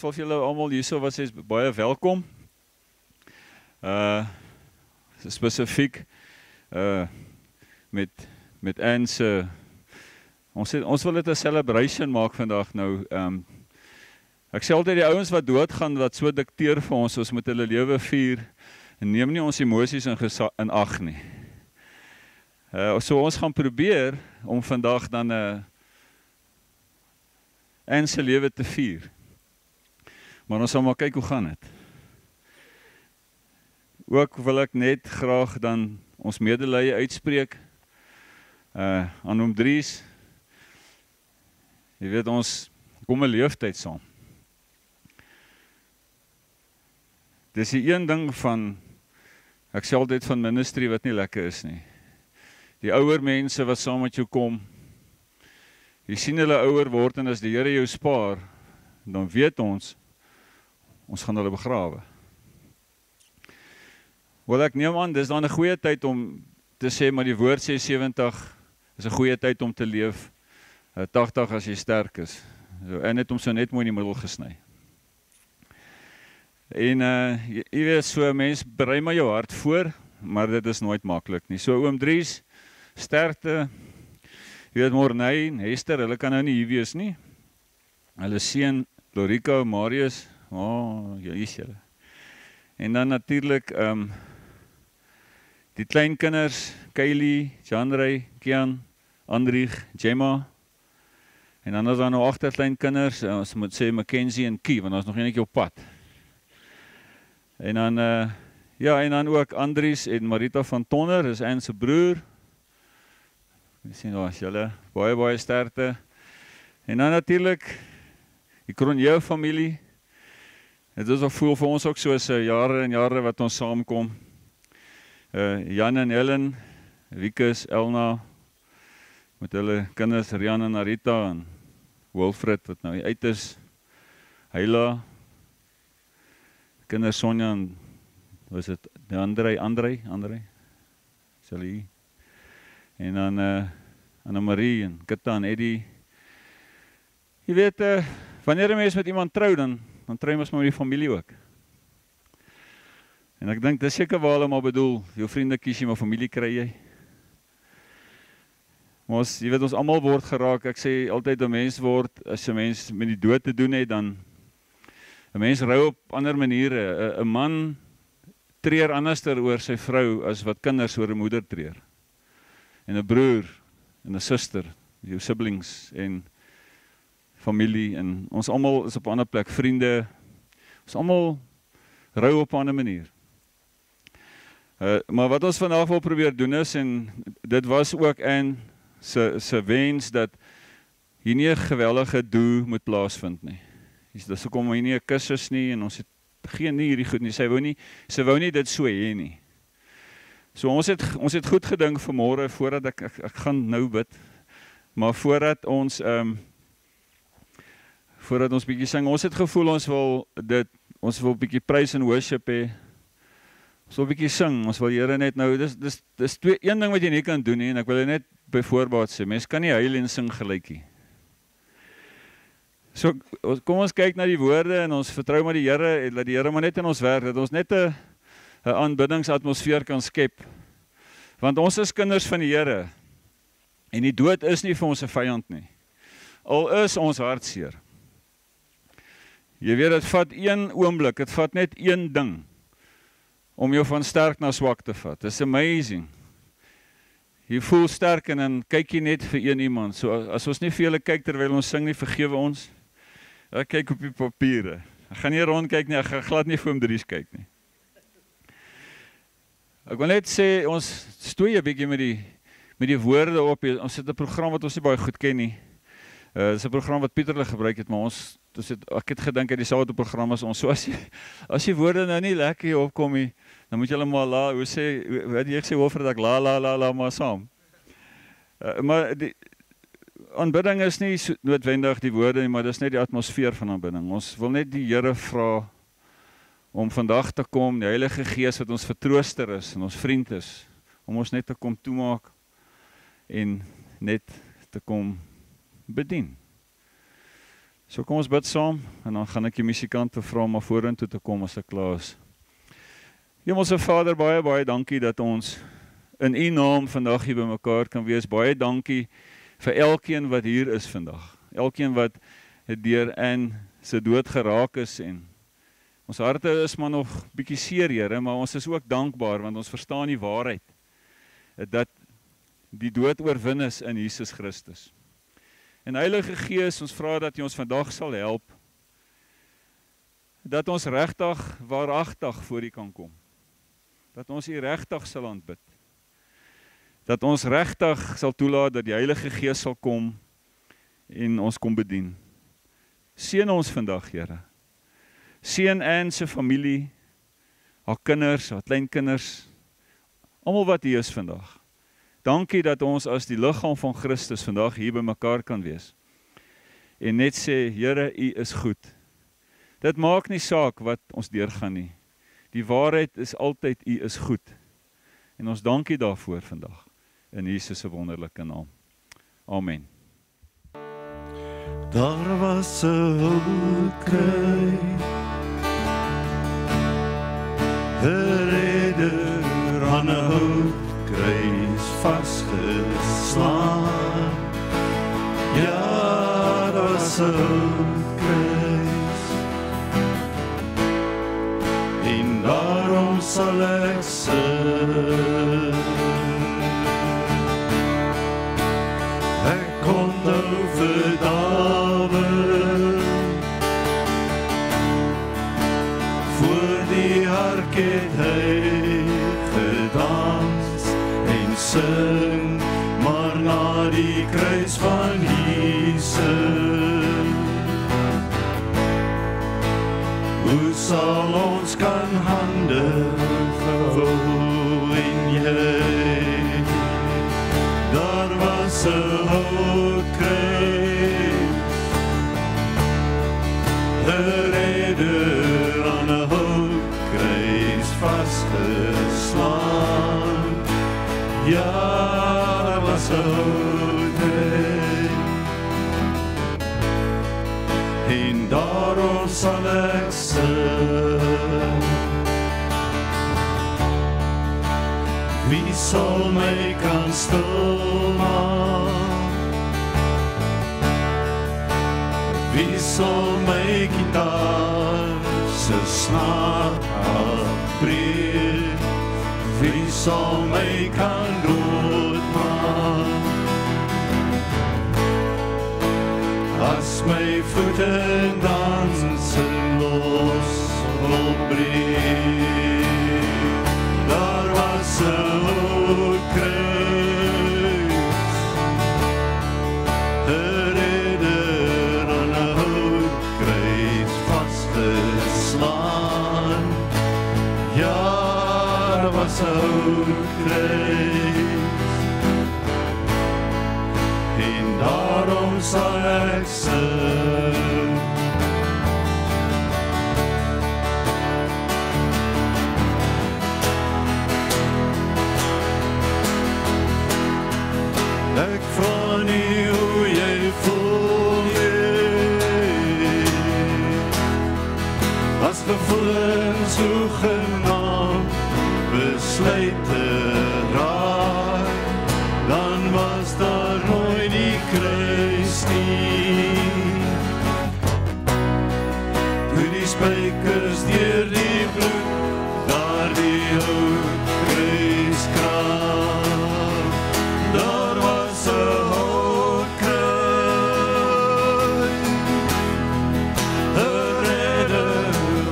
sal vir julle almal hierso wat sê baie welkom. Spesifiek met Anne se ons wil dit 'n celebration maak vandag nou. Ek sê altyd die ouens wat doodgaan wat so dikteer vir ons moet hulle lewe vier en neem nie ons emosies in ag nie. So ons gaan probeer om vandag dan Anne se lewe te vier. Maar ons sal maar kyk hoe gaan dit. Ook wil ek net graag dan ons medelee uitspreek aan oom Dries. Jy weet ons kom 'n leeftyd saam. Dis die een ding van, ek sê altyd van ministry wat nie lekker is nie. Die ouer mense wat saam met jou kom, jy sien hulle ouer word en as die Here jou spaar, dan weet ons gaan hulle begrawe. Wel ek neem aan, dis dan 'n goeie tyd om te sê, maar die woord sê 70 is 'n goeie tyd om te leef, 80 as jy sterk is. En het hom so net mooi in die middel gesny. En jy weet, so mens berei maar jou hart voor, maar dit is nooit maklik nie. So oom Dries, sterkte, jy weet Morney, Hester, hulle kan nou nie hier wees nie. Hulle seun, Lorika, Marius, hier is julle. En dan natuurlik, die kleinkinders, Kylie, Janrey, Kian, Andrieg, Gemma, en dan is daar nou agterkleinkinders, ons moet sê Mackenzie en Kie, want ons nog enetjie op pad. En dan, en dan ook Andries en Marita van Tonner, is Anne se broer. Jy sien daar is julle, baie sterkte. En dan natuurlik, die Cronje familie. Het is voel vir ons ook soos jare en jare wat ons saamkom. Jan en Helen, Wikus, Elna, met hulle kinders Rian en Narita en Wilfred wat nou uit is, Heila, kinders Sonja en was dit Andrei, Sally, en dan Anna-Marie en Kitta en Eddie. Jy weet, wanneer 'n mens met iemand trou, dan trou mens maar met die familie ook. En ek dink, dis seker waar hulle maar bedoel, jou vriende kies jy, maar familie kry jy. Maar jy weet, ons almal word geraak, ek sê altyd 'n mens word, as 'n mens met die dood te doen het, dan 'n mens rou op ander maniere. 'n man treur anderster oor sy vrou, as wat kinders oor 'n moeder treur. En 'n broer, en 'n suster, jou siblings, en familie, en ons almal is op 'n ander plek, vriende, ons almal rou op 'n ander manier. Maar wat ons vandag wil probeer doen is, en dit was ook Anne se wens, dat hier nie 'n geweldige doel moet plaasvind nie. Dis hoekom hier nie 'n kus is nie, en ons het geen nie hierdie goed nie, sy wou nie dit so hê nie. So ons het goed gedink vanmôre, voordat ek gaan nou bid, maar voordat ons bietjie sing, ons het gevoel ons wil bietjie praise en worship hê, ons wil bietjie sing, ons wil Here net nou, dis een ding wat jy nie kan doen nie, en ek wil net byvoorbeeld sê, mens kan nie huil en sing gelyk nie. So, kom ons kyk na die woorde, en ons vertrou maar die Here, en laat die Here maar net in ons werk, dat ons net 'n aanbiddingsatmosfeer kan skep, want ons is kinders van die Here, en die dood is nie vir ons 'n vyand nie, al is ons hartseer. Jy weet, dit vat een oomblik, dit vat net een ding, om jou van sterk na swak te vat. It's amazing. Jy voel sterk en dan kyk jy net vir een iemand. So as ons nie vir julle kyk terwyl ons sing nie, vergewe ons. Ek kyk op die papiere. Ek gaan nie rondkyk nie, ek gaan glad nie vir oom Dries kyk nie. Ek wil net sê, ons stoei 'n bietjie met die woorde op. Ons het 'n program wat ons nie baie goed ken nie. Dis 'n program wat Pieter gebruik het, maar ek het gedink hy dieselfde program as ons. So as die woorde nou nie lekker hier opkom nie, dan moet jy hulle maar ek sê Wilfred, ek la maar saam. Maar die aanbidding is nie noodwendig die woorde nie, maar dis net die atmosfeer van aanbidding. Ons wil net die Here vra om vandag te kom, die Heilige Gees wat ons vertrooster is en ons vriend is, om ons net te kom toemaak en net te kom bedien. So kom ons bid saam, en dan gaan ek die musikante vra om vorentoe te kom as ek klaar is. Hemelse Vader, baie, baie dankie dat ons in U naam vandag hier by mekaar kan wees. Baie dankie vir elkeen wat hier is vandag. Elkeen wat deur in sy dood geraak is en ons harte is maar nog bietjie seer, Here, maar ons is ook dankbaar want ons verstaan die waarheid dat die dood oorwin is in Jesus Christus. En Heilige Gees, ons vra dat U ons vandag sal help, dat ons regtig waaragtig voor U kan kom. Dat ons U regtig sal aanbid. Dat ons regtig sal toelaat dat die Heilige Gees sal kom en ons kom bedien. Seën ons vandag, Here. Seën Anne se familie, haar kinders, haar kleinkinders, almal wat hier is vandag. Dankie dat ons as die liggaam van Christus vandag hier by mekaar kan wees. En net sê, Here, U is goed. Dit maak nie saak wat ons deurgaan nie. Die waarheid is altyd, U is goed. En ons dankie daarvoor vandag. In Jesus se wonderlike naam. Amen. Daar was 'n houtkruis, 'n redder aan 'n houtkruis vasgeslaan. Ja, daar was 'n houtkruis, en daarom sal ek sing. Ek kon nou vir Dawid voor die ark het hy gedans en sing, maar na die kruis van Jesus, hoe sal ons kan hande gevou en jy? Daar was 'n houtkruis, 'n redder aan 'n houtkruis vasgeslaan. Ja, daar was 'n houtkruis, en daarom sal ek sing. Wie sal my kan stil maak? Wie sal my gitaar se snaar afbreek? Wie sal my kan doodmaak? As my voete dansenloos wil breek. Daar was 'n houtkruis, 'n redder aan 'n houtkruis vasgeslaan. Ja, daar was 'n houtkruis, en daarom sal ek sing. Ek vra nie hoe jy voel nie, as gevoelens hoegenaamd besluit te raak, dan was daar nooit die kruis nie. Toe die spykers deur die bloed, daar die houtkruis kraak, daar was 'n houtkruis, 'n redder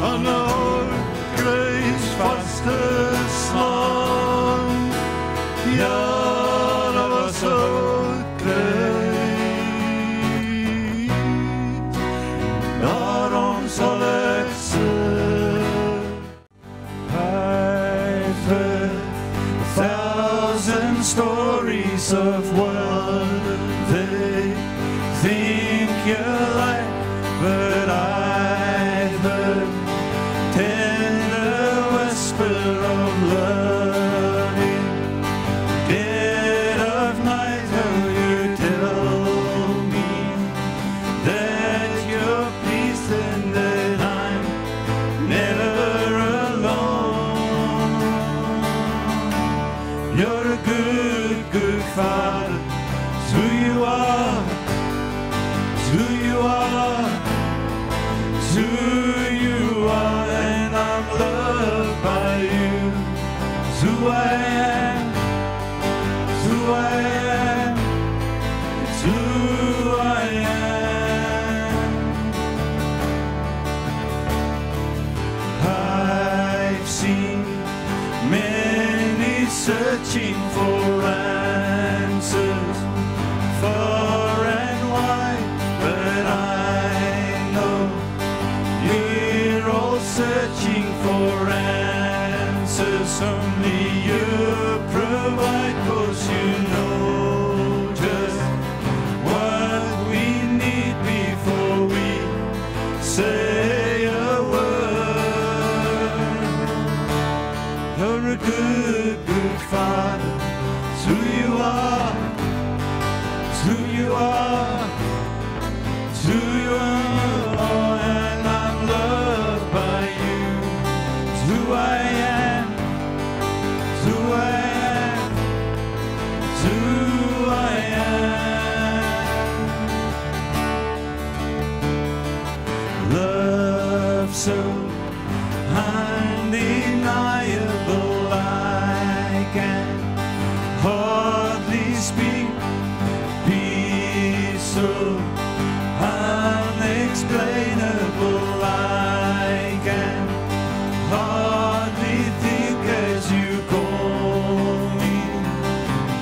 aan 'n houtkruis vasgeslaan. Ja, daar was 'n houtkruis, daarom sal ek sing. I've heard 1,000 stories of what they think you're like, but I've heard tender whisper of learning. Dead of night, how you tell me that you're are, it's who you are, it's who you are, and I'm loved by you. It's who I am, it's who I am, it's who I am. I've seen many searching for answers far and wide, but I know you're all searching for answers. Only you provide, 'cause you know just what we need before we say a word. You're a good, good Father. It's who you are, it's who you are, it's who you are, and I'm loved by you. It's who I am, it's who I am, it's who I am. Love so undeniable, I can hardly speak. Peace so unexplainable, I can hardly think as you call me.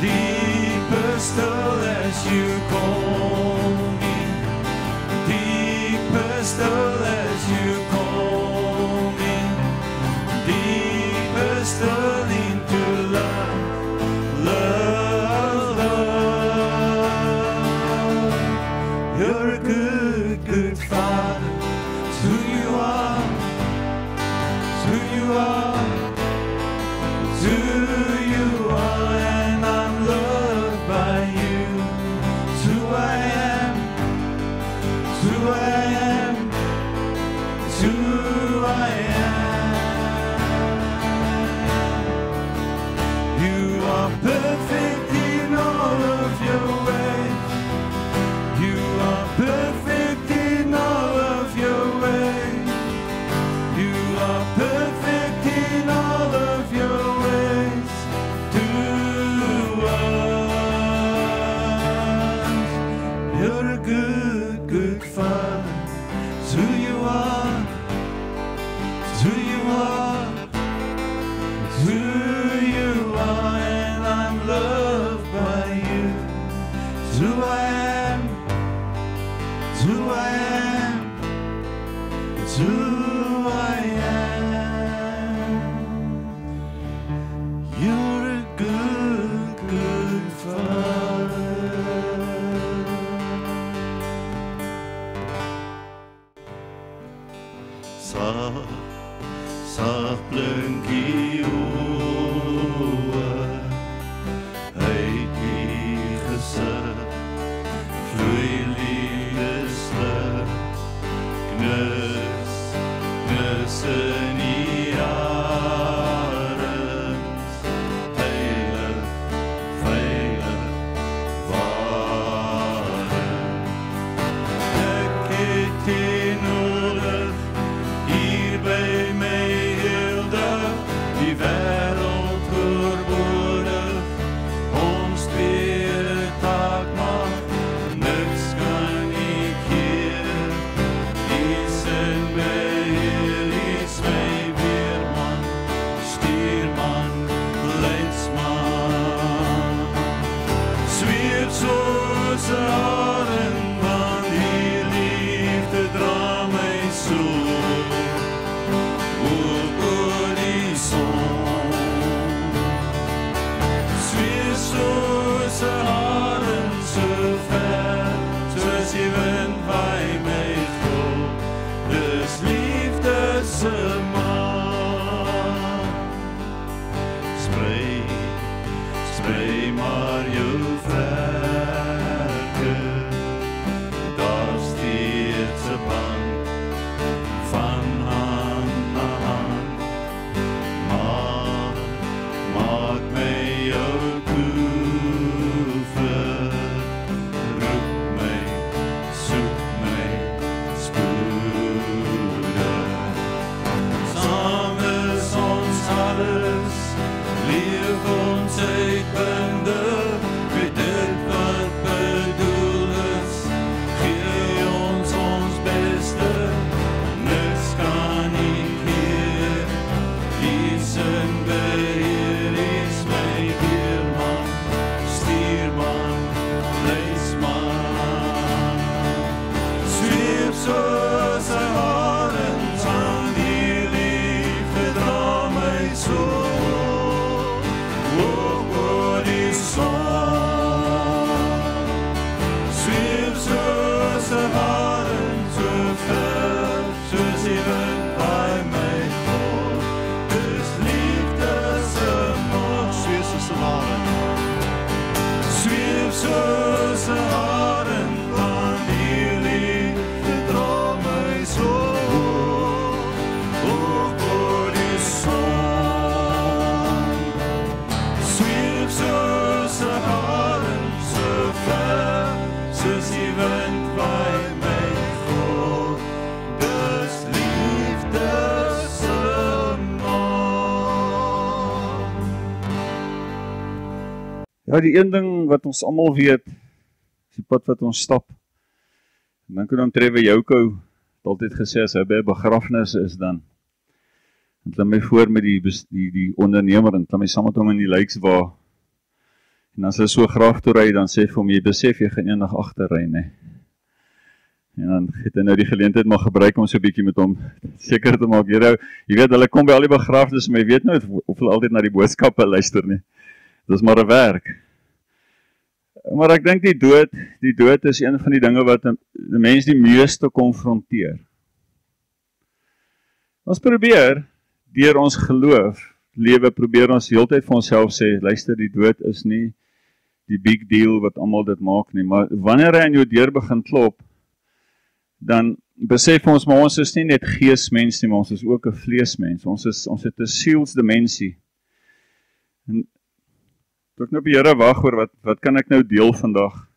Deeper still as you call me. Deeper still as you call me. Deeper still into love, love, love. You're a good, good Father. It's who you are, it's who you are, it's who you are, and I'm loved by you. It's who I am, it's who I am, it's who I am. You are perfect in all of your ways. You are perfect in all of your ways. You are perfect in all of your ways to us. You're a good, good Father. It's who you are, it's who you are, it's who you are, and I'm loved by you. It's who I am, it's who I am, it's who I am. You're a good, good Father. Sag blinkie oë, uit die gesig, vloei liefdeslig, knus, knus in die arms, heilig, veilig, warm. Ek het die nodig, hier by my heel dag, die wêreld oorbodig, ons twee taak maak, niks kan ek keer. Iets in my heel, iets my weerman, stuurman, leidsman. Zweef soos 'n arend, want die liefde dra my soul oor die son. Zweef soos 'n arend, so ver, soos die wind waai my groot. Dis liefde se maan. Sprei, sprei maar jou vlerke, daar steeds 'n band van hand na hand. Maak my jou toever, Leef ons uitbundig met dit wat bedoel is. Gee ons beste, niks kan nie keer. Is in beheer, is my weerman, stuurman, leesman. Sweep soos 'n arend aan die liefde dra my so. Walk oor die son. Sweep soos 'n arend so ver, soos die wind by my voor. Dis liefde se macht, sweep soos 'n arend. Sweep soos 'n arend aan die liefde dra my so. Walk oor die son. Sweep soos 'n arend so ver, soos die wind by my voor. Dis liefde se macht. Ja, die een ding wat ons almal weet, is die pad wat ons stap. En dan kan hom Trevor Jouko het altyd gesê, as hy by 'n begrafnis is dan, en klim hy voor met die ondernemer, en klim hy saam met hom in die lijkswa, en as hy so graf toe ry, dan sê hy vir hom, jy besef, jy gaan eendag agterry, nee. En dan het hy nou die geleentheid maar gebruik om so 'n bietjie met hom seker te maak, jy weet, hulle kom by al die begrafnisse, maar jy weet nooit of hulle altyd na die boodskappe luister nie. Dit is maar 'n werk. Maar ek dink die dood is een van die dinge wat 'n mens die meeste konfronteer. Ons probeer, deur ons geloof, lewe, probeer ons heeltyd vir onsself sê, luister, die dood is nie die big deal wat almal dit maak nie, maar wanneer hy aan jou deur begin klop, dan besef ons, maar ons is nie net geesmens nie, maar ons is ook 'n vleesmens, ons het 'n sielsdimensie. En toe ek nou by Here wag oor, wat kan ek nou deel vandag?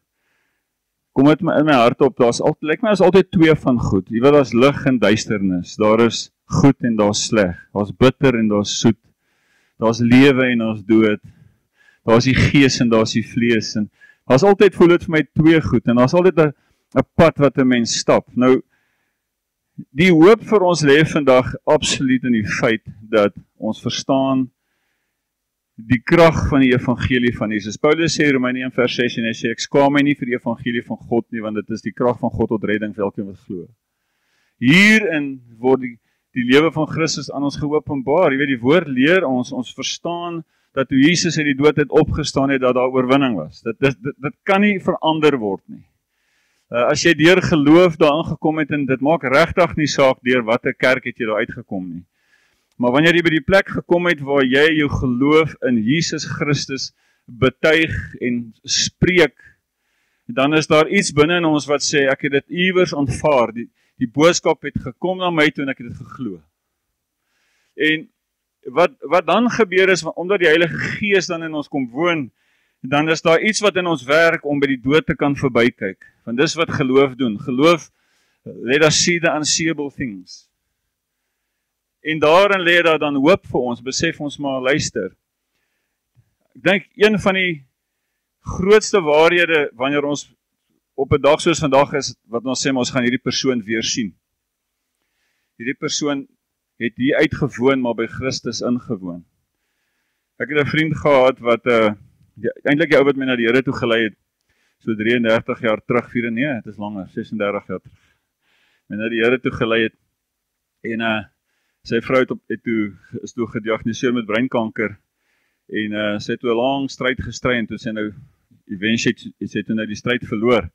Kom dit in my hart op, lyk my as altyd twee van goed. Jy weet, daar's lig en duisternis, daar is goed en daar's sleg, daar's bitter en daar's soet, daar's lewe en daar's dood, daar's die gees en daar's die vlees, en daar's altyd, voel dit vir my, twee goed, en daar's altyd 'n pad wat 'n mens stap. Nou, die hoop vir ons lê vandag absoluut in die feit dat ons verstaan die krag van die evangelie van Jesus. Paulus sê Romeine 1 vers 6 en hy sê, ek skaam my nie vir die evangelie van God nie, want dit is die krag van God tot redding vir elkeen wat glo. Hierin word die lewe van Christus aan ons geopenbaar. Jy weet, die woord leer ons verstaan dat toe Jesus uit die dood het opgestaan het, dat daar oorwinning was. Dit kan nie verander word nie. As jy deur geloof daar aangekom het, en dit maak regtig nie saak deur watter kerk het jy daar uitgekom nie. Maar wanneer jy by die plek gekom het waar jy jou geloof in Jesus Christus betuig en spreek, dan is daar iets binne in ons wat sê, ek het dit iewers aanvaar, die boodskap het gekom na my toe en ek het dit geglo. En wat dan gebeur is, omdat die Heilige Gees dan in ons kom woon, dan is daar iets wat in ons werk om by die dood te kan verbykyk. Want dis wat geloof doen. Geloof, let us see the unseeable things. En daarin lê daar dan hoop vir ons, besef ons maar, luister. Ek dink, een van die grootste waarhede, wanneer ons op 'n dag soos vandag is, wat ons sê, maar ons gaan hierdie persoon weer sien. Hierdie persoon het hier uitgewoon, maar by Christus ingewoon. Ek het 'n vriend gehad, wat, eintlik die ou wat my na die Here toe gelei het, so 33 jaar terug, het is langer, 36 jaar terug, my na die Here toe gelei het, en sy vrou is toe gediagnoseer met breinkanker, en sy het toe 'n lang stryd gestry, en toe sy nou, eventually het sy toe nou die stryd verloor,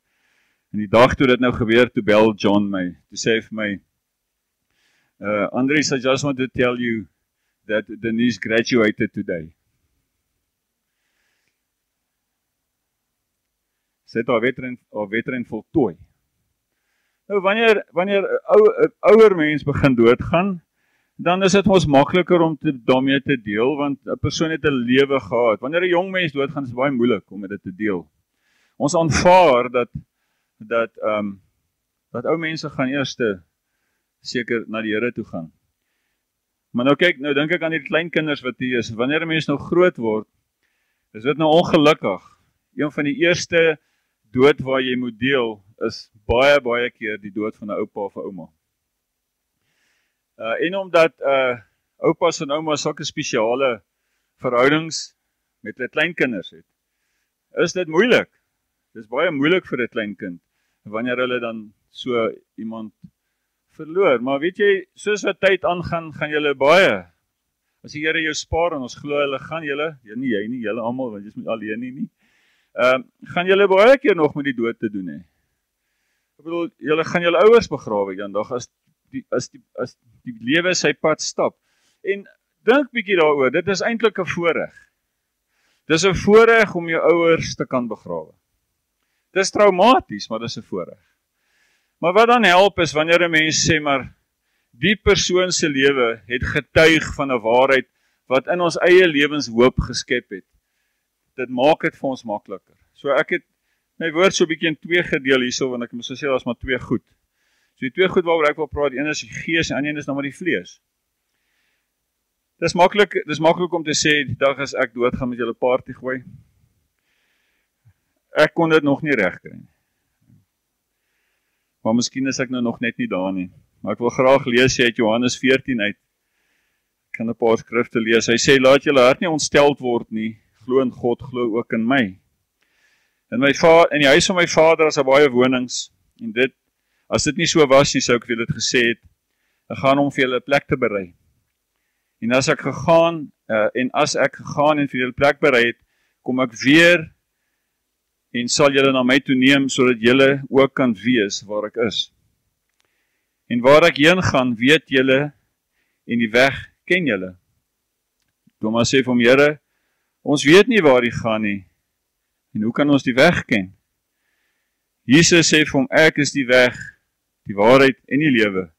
en die dag toe dit nou gebeur, toe bel John my, toe sê hy vir my, Andries, I just want to tell you that Denise graduated today. Sy het haar wedren voltooi. Nou, wanneer 'n ouer mens begin doodgaan, dan is dit ons makliker om daarmee te deel, want 'n persoon het 'n lewe gehad. Wanneer 'n jong mens doodgaan, is dit baie moeilik om met dit te deel. Ons aanvaar dat ou mense gaan eers seker na die Here toe gaan. Maar nou kyk, nou dink ek aan die kleinkinders wat hier is. Wanneer 'n mens nou groot word, is dit nou ongelukkig. Een van die eerste dood waar jy moet deel, is baie keer die dood van 'n oupa of 'n ouma. En omdat oupas en oumas sulke spesiale verhoudings met hulle kleinkinders het, is dit moeilik. Dit is baie moeilik vir 'n kleinkind, wanneer hulle dan so iemand verloor. Maar weet jy, soos wat tyd aangaan, gaan julle baie, as die Here jou spaar, en ons glo hulle gaan julle, nie jy nie, julle almal, want jy is nie alleen nie, gaan julle baie keer nog met die dood te doen hê. Ek bedoel, julle gaan julle ouers begrawe eendag, as die lewe sy pad stap. En dink bietjie daaroor, dit is eintlik 'n voorreg. Dis 'n voorreg om jou ouers te kan begrawe. Dis traumaties, maar dis 'n voorreg. Maar wat dan help is wanneer 'n mens sê, maar die persoon se lewe het getuig van 'n waarheid wat in ons eie lewens hoop geskep het. Dit maak dit vir ons makliker. So ek het my woord so 'n bietjie in twee gedeel hierso, want ek moet so sê daar's maar twee goed. So die twee goed waaroor ek wil praat, die een is die gees en die ander is nou maar die vlees. Dis maklik om te sê, die dag as ek dood gaan met julle party gooi. Ek kon dit nog nie regkry nie. Maar miskien is ek nou nog net nie daar nie. Maar ek wil graag lees uit Johannes 14 uit. Ek kan 'n paar skrifte lees. Hy sê, laat julle hart nie ontsteld word nie. Glo in God, glo ook in my. In die huis van my Vader is daar baie wonings. En as dit nie so was nie, sou ek vir julle dit gesê het. Ek gaan om vir julle 'n plek te berei. En as ek gegaan en vir julle plek berei het, kom ek weer en sal julle na my toe neem, sodat julle ook kan wees waar ek is. En waar ek heen gaan, weet julle, en die weg ken julle. Thomas sê vir hom, Here, ons weet nie waar hy gaan nie, en hoe kan ons die weg ken? Jesus sê vir hom, ek is die weg, die waarheid en die lewe.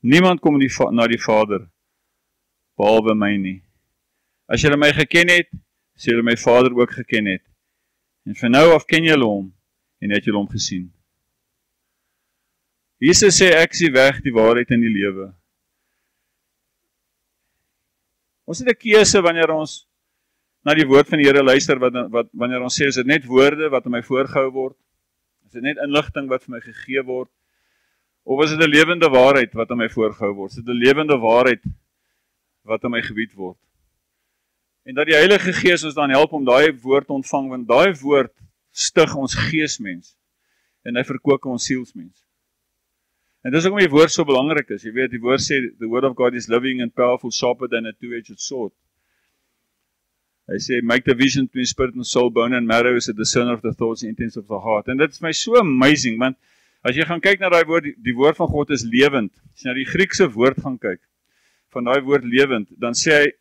Niemand kom na die Vader, behalwe my nie. As julle my geken het, sê julle my Vader ook geken het. En van nou af ken julle hom, en het julle hom gesien. Jesus sê, ek is die weg, die waarheid en die lewe. Ons het 'n keuse wanneer ons na die woord van die Here luister, wanneer ons sê, is dit net woorde wat aan my voorgehou word? Is dit net inligting wat vir my gegee word? Of is dit 'n lewende waarheid wat aan my voorgehou word? Is dit 'n lewende waarheid wat aan my gebied word? En dat die Heilige Gees ons dan help om daai woord te ontvang, want daai woord stig ons geesmens en hy verkoop ons sielsmens. En dis hoekom die woord so belangrik is. Jy weet, die woord sê, the word of God is living and powerful, sharper than a two-edged sword. Hy sê, make the vision between spirit and soul, bone and marrow, is a discerner of the thoughts and intents of the heart. En dit is my so amazing, want as jy gaan kyk na daai woord, die woord van God is lewend. As jy na die Griekse woord gaan kyk, van daai woord lewend, dan sê hy,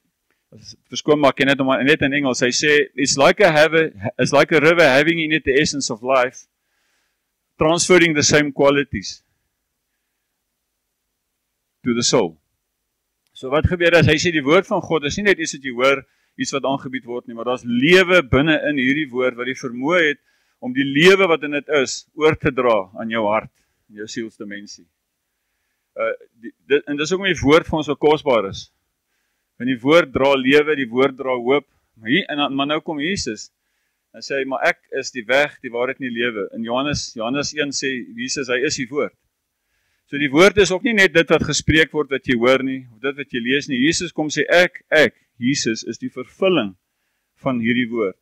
verskoon maar, ken dit net in Engels, hy sê, it's like a river having in it the essence of life, transferring the same qualities to the soul. So wat gebeur as hy sê, die woord van God is nie net iets wat jy hoor, iets wat aangebied word nie, maar daar's lewe binne in hierdie woord, wat die vermoë het, om die lewe wat in dit is, oor te dra aan jou hart, in jou sielsdimensie. En dis ook die woord van ons so kosbaar is. Want die woord dra lewe, die woord dra hoop. Maar nou kom Jesus, en sê, maar ek is die weg, die waarheid en die lewe. In Johannes 1 sê Jesus, hy is die woord. So die woord is ook nie net dit wat gespreek word, wat jy hoor nie, of dit wat jy lees nie. Jesus kom sê, Jesus is die vervulling van hierdie woord.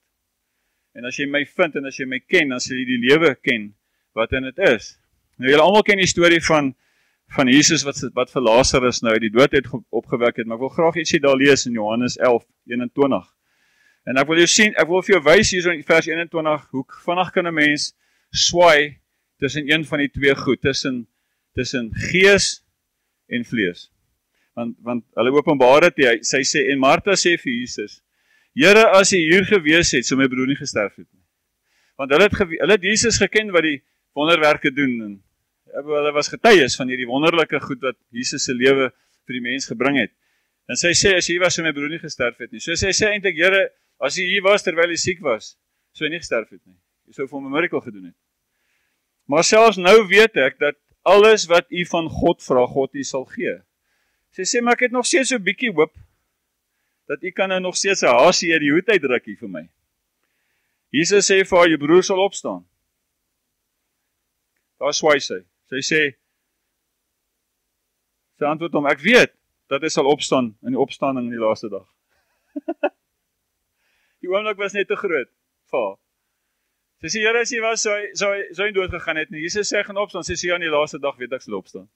En as jy my vind, en as jy my ken, dan sal jy die lewe ken, wat in dit is. Nou, julle almal ken die storie van Jesus, wat vir Lazarus nou die dood het opgewek het, maar ek wil graag ietsie daar lees in Johannes 11:21. En ek wil vir jou wys hier in vers 21, hoe vinnig kan 'n mens swaai tussen een van die twee goed, tussen gees en vlees. Want hulle openbaar dit, sy sê, en Martha sê vir Jesus, Here, as hy hier gewees het, sou my broer nie gesterf het nie. Want hulle het Jesus geken wat die wonderwerke doen, en hulle was getuies van hierdie wonderlike goed wat Jesus se lewe vir die mens gebring het. En sy sê, as hy was, sou my broer nie gesterf het nie. So sy sê eintlik, Here, as hy hier was terwyl hy siek was, sou hy nie gesterf het nie. Hy sou vir hom 'n mirakel gedoen het. Maar selfs nou weet ek dat alles wat u van God vra, God u sal gee. Sy sê, maar ek het nog steeds so 'n bietjie hoop, dat u kan nou nog steeds 'n hasie uit die hoed uitdruk hier vir my. Jesus sê vir haar, jou broer sal opstaan. Daar swaai sy. Sy sê, sy antwoord hom, ek weet, dat hy sal opstaan in die opstanding in die laaste dag. Die oomblik was net te groot vir haar. Sy sê, Here, as hy was, sou hy dood gegaan het nie. Jesus sê, hy gaan opstaan. Sy sê, ja, in die laaste dag weet ek sal opstaan.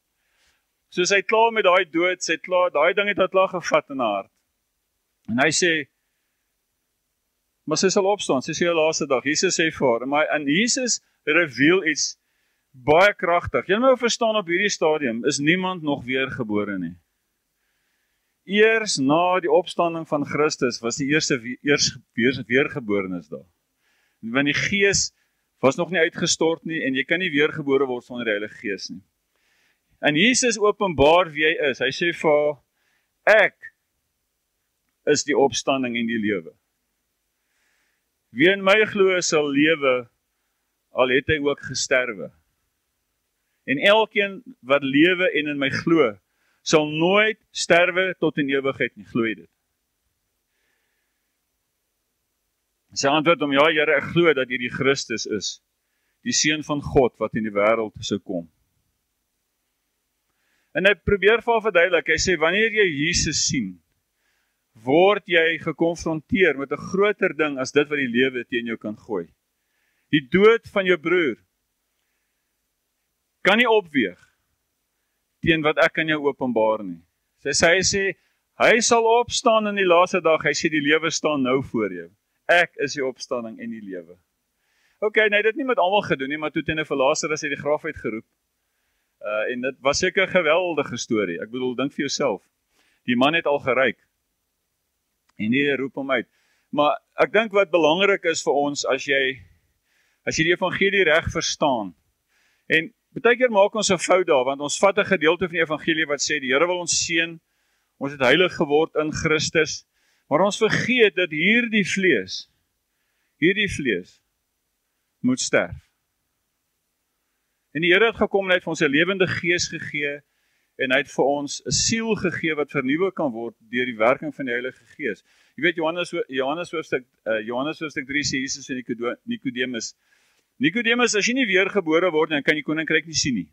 So sy het klaar met daai dood, sy het klaar, daai ding het haar klaar gevat in haar hart. En hy sê, maar sy sal opstaan, sy sê die laaste dag. Jesus sê vir haar, en Jesus reveal iets baie kragtig. Jy moet verstaan, op hierdie stadium is niemand nog weergebore nie. Eers na die opstanding van Christus was die eerste weergeborenes daar. Want die Gees was nog nie uitgestort nie, en jy kan nie weergebore word sonder die Heilige Gees nie. En Jesus openbaar wie hy is. Hy sê vir haar, ek is die opstanding en die lewe. Wie in my glo sal lewe, al het hy ook gesterwe. En elkeen wat lewe en in my glo, sal nooit sterwe tot in ewigheid nie, glo jy dit? Sy antwoord hom, ja Here, ek glo dat jy die Christus is, die Seun van God wat in die wêreld sou kom. En hy probeer vir haar verduidelik, hy sê, wanneer jy Jesus sien, word jy gekonfronteer met 'n groter ding as dit wat die lewe teen jou kan gooi. Die dood van jou broer kan nie opweeg teen wat ek aan jou openbaar nie. Sy sê, hy sal opstaan in die laaste dag, hy sê die lewe staan nou voor jou. Ek is die opstanding en die lewe. Ok, nee, dit nie met almal gedoen nie, maar toe het hy vir Lazarus uit die graf uitgeroep. En dit was seker 'n geweldige storie. Ek bedoel, dink vir jouself. Die man het al geryk. En die roep hom uit. Maar ek dink wat belangrik is vir ons, as jy die evangelie reg verstaan, en baie keer maak ons 'n fout daar, want ons vat 'n gedeelte van die evangelie wat sê, die Here wil ons seën, ons het heilig geword in Christus, maar ons vergeet dat hierdie vlees moet sterf. En die Here het gekom en hy het vir ons 'n lewende gees gegee, en hy het vir ons 'n siel gegee wat vernuwe kan word deur die werking van die Heilige Gees. Jy weet, Johannes hoofstuk 3 sê Jesus en Nikodemus, as jy nie weergebore word, dan kan jy koninkryk nie sien nie.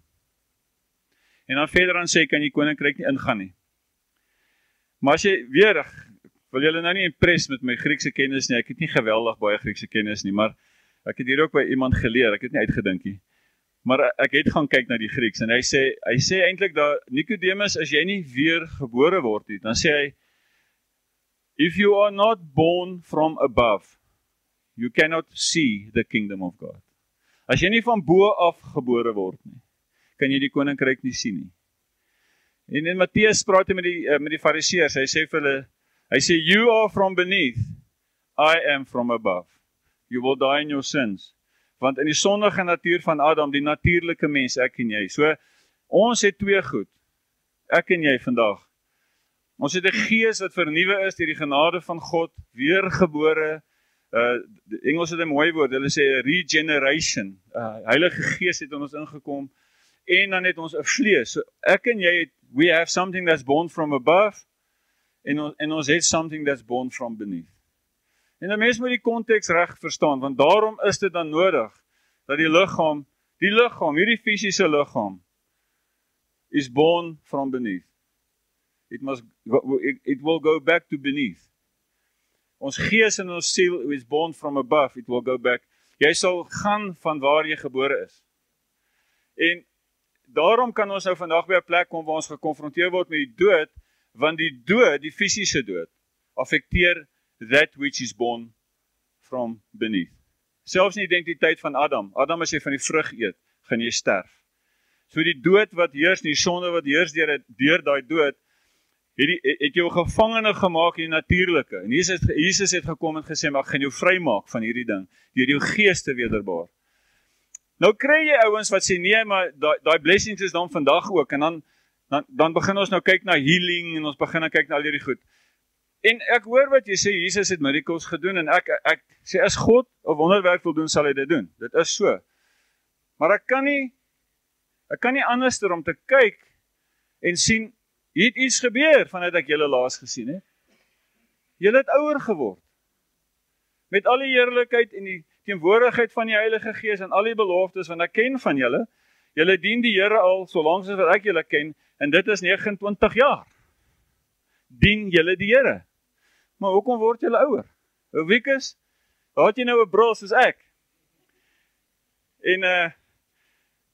En dan verder aan sê, kan jy koninkryk nie ingaan nie. Maar as jy weer, wil julle nou nie impress met my Griekse kennis nie, ek het nie geweldig baie Griekse kennis nie, maar ek het hier ook by iemand geleer, ek het nie uitgedink nie. Maar ek het gaan kyk na die Grieks, en hy sê eintlik dat Nikodemus, as jy nie weer gebore word nie, dan sê hy, if you are not born from above, you cannot see the kingdom of God. As jy nie van bo af gebore word nie, kan jy die koninkryk nie sien nie. En in Matteus praat hy met die fariseërs, hy sê vir hulle, you are from beneath, I am from above. You will die in your sins. Want in die sondige natuur van Adam, die natuurlike mens, ek en jy. So, ons het twee goed, ek en jy vandag. Ons het 'n gees wat vernuwe is deur die genade van God, weergebore, die Engels het 'n mooi woord, hulle sê regeneration. Heilige Gees het in ons ingekom, en dan het ons 'n vlees. So, ek en jy, we have something that's born from above, en ons het something that's born from beneath. En die mens moet die konteks reg verstaan, want daarom is dit dan nodig, dat die liggaam, hierdie fisiese liggaam, is born from beneath. It will go back to beneath. Ons gees en ons siel is born from above, it will go back. Jy sal gaan van waar jy gebore is. En daarom kan ons nou vandag by 'n plek kom waar ons gekonfronteer word met die dood, want die dood, die fisiese dood, affekteer that which is born from beneath. Selfs in die identiteit van Adam, as jy van die vrug eet, gaan jy sterf. So die dood wat heers, die sonde wat heers deur daai dood, het jou gevangene gemaak in die natuurlike. En Jesus het gekom en gesê, maar ek gaan jou vrymaak van hierdie ding, deur jou gees te wederbaar. Nou kry jy ouens wat sê, nee, maar daai blessings is dan vandag ook, en dan begin ons nou kyk na healing, en ons begin nou kyk na al hierdie goed. En ek hoor wat jy sê, Jesus het miracles gedoen, en ek sê, as God 'n wonderwerk wil doen, sal hy dit doen. Dit is so. Maar ek kan nie anders om te kyk en sien, Hier het iets gebeur vanuit ek julle laas gesien het. Julle het ouer geword. Met al die heerlikheid en die teenwoordigheid van die Heilige Gees en al die beloftes, want ek ken van julle. Julle dien die Here al so lank as wat ek julle ken, en dit is 29 jaar. Dien julle die Here. Maar hoekom word julle ouer? Wikus, daar het jy nou 'n bril soos ek. En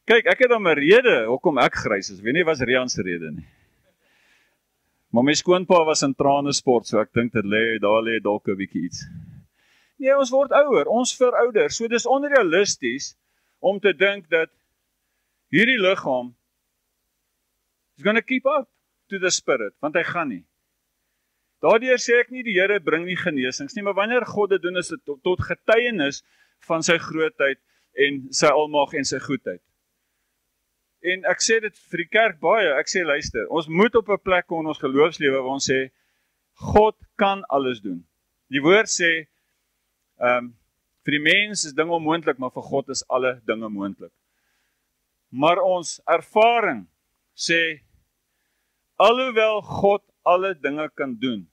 kyk, ek het dan 'n rede hoekom ek grys is. Weet nie was Rian se rede nie. Maar my skoonpa was in tranesport, so ek dink dit daar lê dalk 'n bietjie iets. Nee, ons word ouer, ons verouder. So dis onrealisties om te dink dat hierdie liggaam is going to keep up to the spirit, want hy gaan nie. Daardeur sê ek nie die Here bring nie genesings nie, maar wanneer God dit doen is dit tot getuienis van sy grootheid en sy almag en sy goedheid. En ek sê dit vir die kerk baie, ek sê luister, ons moet op 'n plek kom in ons geloofslewe waar ons sê, God kan alles doen. Die woord sê, vir die mens is dinge onmoontlik, maar vir God is alle dinge moontlik. Maar ons ervaring sê, alhoewel God alle dinge kan doen,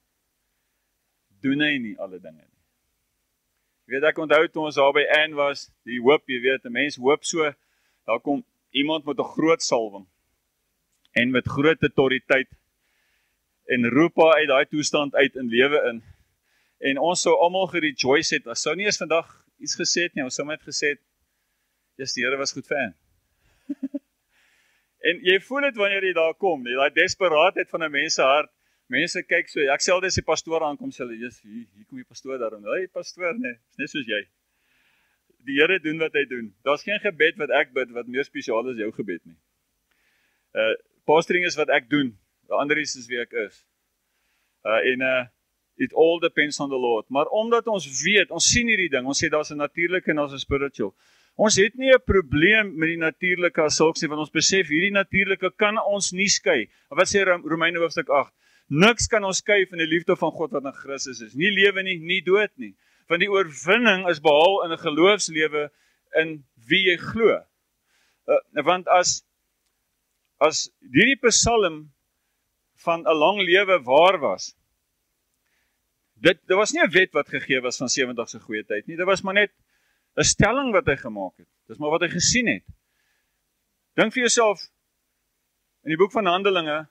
doen hy nie alle dinge nie. Jy weet, ek onthou toe ons daar by Anne was, die hoop, jy weet, 'n mens hoop so, daar kom iemand met 'n groot salwing, en met groot autoriteit, en roep haar uit daai toestand uit in lewe in, en ons sou almal gerejoice het, ons sou nie eens vandag iets gesê het nie, ons sou net gesê het, yes, die Here was goed vir Anne. En jy voel dit wanneer jy daar kom, daai desperaatheid van 'n mens se hart. Mense kyk so, ek sê altyd as die pastoor aankom, sê hulle, "Jesus, hier kom die pastoor daarom." "Hey pastoor, nee, is net soos jy." Die Here doen wat hy doen. Daar's geen gebed wat ek bid wat meer spesiaal is jou gebed nie. Pastoring is wat ek doen. Die ander is wie ek is. It all depends on the Lord. Maar omdat ons weet, ons sien hierdie ding, ons sê daar's 'n natuurlike en daar's 'n spiritual. Ons het nie 'n probleem met die natuurlike as sulks nie, want ons besef hierdie natuurlike kan ons nie skei. Wat sê Romeine hoofstuk 8? Niks kan ons skei van die liefde van God wat in Christus is. Nie lewe nie, nie dood nie. Want die oorwinning is behaal in 'n geloofslewe in wie jy glo. Want as hierdie psalm van 'n lang lewe waar was, dit was nie 'n wet wat gegee was van 70 se goeie tyd nie. Dit was maar net 'n stelling wat hy gemaak het. Dis maar wat hy gesien het. Dink vir jouself, in die boek van Handelinge,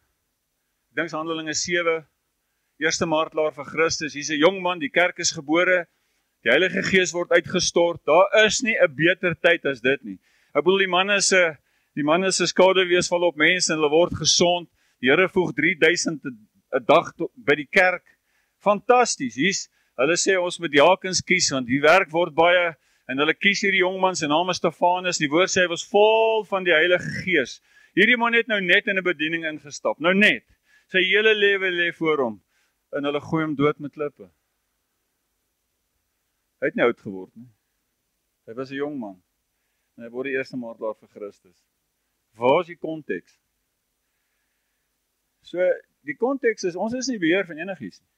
ek dink Handelinge 7, eerste martelaar vir Christus, hier's 'n jong man, die kerk is gebore, die Heilige Gees word uitgestort, daar is nie 'n beter tyd as dit nie. Ek bedoel, die manne se skade wees val op mense en hulle word gesond, die Here voeg 3000 'n dag by die kerk, fantasties, hulle sê ons moet diakens kies, want die werk word baie, en hulle kies hierdie jongman, sy naam is Stefanus, die woord sê hy was vol van die Heilige Gees. Hierdie man het nou net in 'n bediening ingestap, nou net. Sy hele lewe lê voor hom, en hulle gooi hom dood met klippe. Hy het nie oud geword nie. Hy was 'n jong man, en hy word die eerste martelaar vir Christus. Waar is die konteks? So, die konteks is, ons is nie beheer van enigiets nie.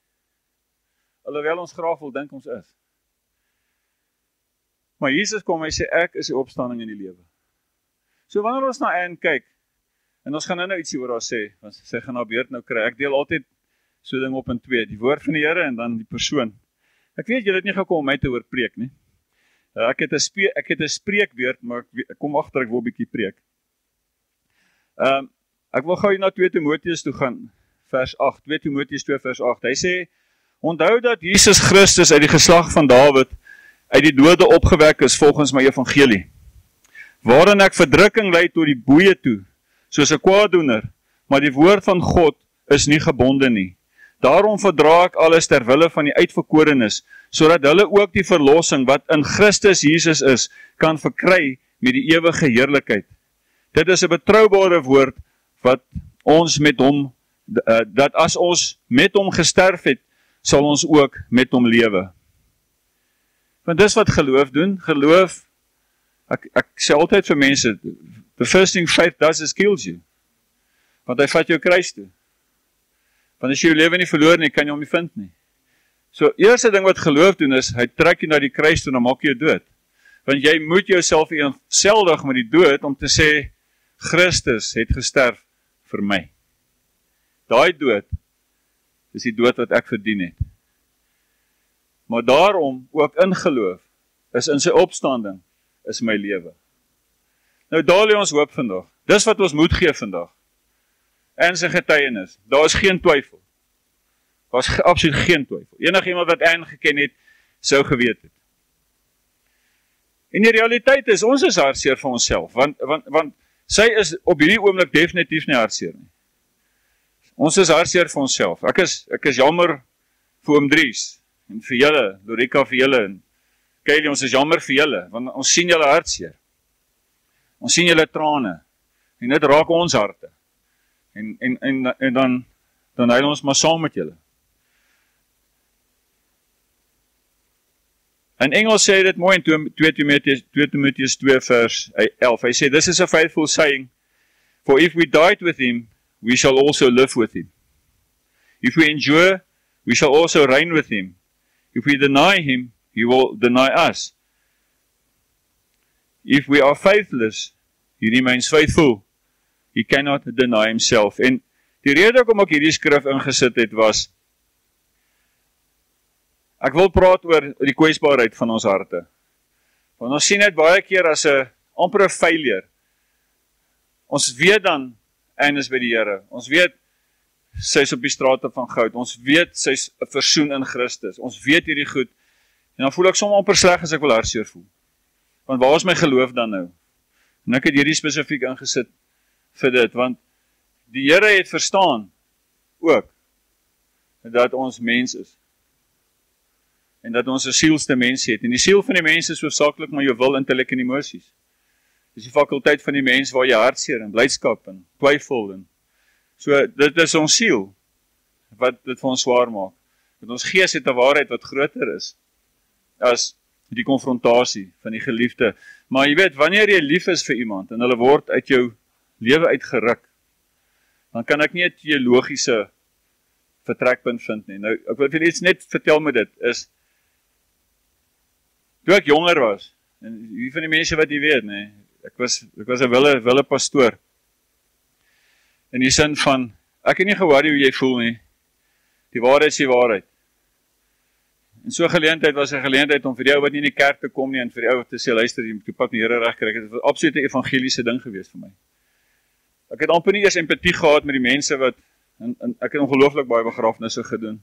Alhoewel ons graag wil dink ons is. Maar Jesus kom, hy sê, ek is die opstanding in die lewe. So wanneer ons na Anne kyk, en ons gaan nou ietsie oor haar sê, want sy gaan haar beurt nou kry, ek deel altyd so ding op in 2, die woord van die Here en dan die persoon. Ek weet, julle het nie gekom om my te hoor preek nie. Ek het 'n spreekbeurt, maar ek kom agter ek wil 'n bietjie preek. Ek wil gou na 2 Timoteus toe gaan, vers 8, 2 Timoteus 2 vers 8. Hy sê, onthou dat Jesus Christus uit die geslag van Dawid uit die dode opgewek is volgens my evangelie, waarin ek verdrukking ly tot die boeye toe, soos 'n kwaaddoener, maar die woord van God is nie gebonde nie. Daarom verdra ek alles ter wille van die uitverkorenes, sodat hulle ook die verlossing wat in Christus Jesus is, kan verkry met die ewige heerlikheid. Dit is 'n betroubare woord wat ons met hom, dat as ons met hom gesterf het, sal ons ook met hom lewe. Want dis wat geloof doen. Geloof, ek sê altyd vir mense, the first thing faith does is kills you. Want hy vat jou kruis toe. Want as jy jou lewe nie verloor nie, kan jy hom nie vind nie. So, eerste ding wat geloof doen is, hy trek jy na die kruis toe en dan maak jy jou dood. Want jy moet jouself eenseldig met die dood om te sê, Christus het gesterf vir my. daai dood is die dood wat ek verdien het. Maar daarom ook in geloof is in sy opstanding is my lewe. Nou daar lê ons hoop vandag. Dis wat ons moet gee vandag. En sy getuienis. Daar is geen twyfel. Daar is absoluut geen twyfel. Enige iemand wat Anne geken het, sou geweet het. En die realiteit is, ons is hartseer vir onsself, want sy is op hierdie oomblik definitief nie hartseer nie. Ons is hartseer vir onsself. Ek is jammer vir oom Dries, en vir julle, Lorika vir julle, en Kylie, ons is jammer vir julle, want ons sien julle hartseer. Ons sien julle trane, en dit raak ons harte. En dan huil ons maar saam met julle. In Engels sê dit mooi in 2 Timotheus 2 vers 11. Hy sê, this is a faithful saying, for if we died with him, we shall also live with him. If we endure, we shall also reign with him. If we deny him, he will deny us. If we are faithless, he remains faithful. He cannot deny himself. En die rede hoekom ek hierdie skrif ingesit het was, ek wil praat oor die kwesbaarheid van ons harte. Want ons sien dit baie keer as 'n amper 'n failure. Ons weet dan, en is by die Here. Ons weet, sy is op die strate van goud. Ons weet, sy is 'n versoen in Christus. Ons weet hierdie goed. En dan voel ek soms amper sleg as ek wil hartseer voel. Want waar is my geloof dan nou? En ek het hierdie spesifiek ingesit vir dit, want die Here het verstaan ook dat ons mens is. En dat ons 'n sielste mens het. En die siel van die mens is hoofsaaklik maar jou wil, intellek en emosies. Dis die fakulteit van die mens waar jy hartseer en blydskap en twyfel en so, dit is ons siel wat dit vir ons swaar maak. Dat ons gees het 'n waarheid wat groter is as die konfrontasie van die geliefde. Maar jy weet, wanneer jy lief is vir iemand en hulle word uit jou lewe uitgeruk, dan kan ek nie 'n teologiese vertrekpunt vind nie. Nou, ek wil vir julle iets net vertel met dit, is toe ek jonger was, en wie van die mense wat jy weet, nee, ek was 'n wille pastoor. In die sin van, ek het nie gewaarig hoe jy voel nie. Die waarheid is die waarheid. En so 'n geleentheid was 'n geleentheid om vir die ou wat nie in die kerk te kom nie, en vir die ou te sê, luister, jy moet die pad met die Here reg kry. Dit was absoluut 'n evangeliese ding gewees vir my. Ek het amper nie eers empatie gehad met die mense wat, en ek het ongelooflik baie begrafnisse gedoen.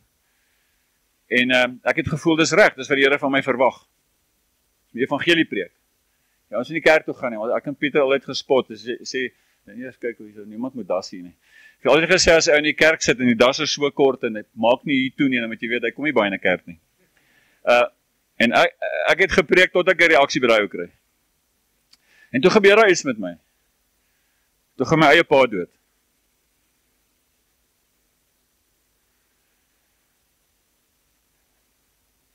En ek het gevoel, dis reg, dis wat die Here van my verwag. Die evangelie preek. Ja, ons in die kerk toe gaan nie, want ek en Pieter altyd gespot, dus sê, nee, eens kyk, niemand moet das hier nie. Ek het altyd gesê, as hy in die kerk sit, en die das is so kort, en hy maak nie hier toe nie, dan moet jy weet, hy kom nie baie in die kerk nie. En ek het gepreek, tot ek 'n reaksie by daai ou kry. En toe gebeur daar iets met my. Toe gaan my eie pa dood.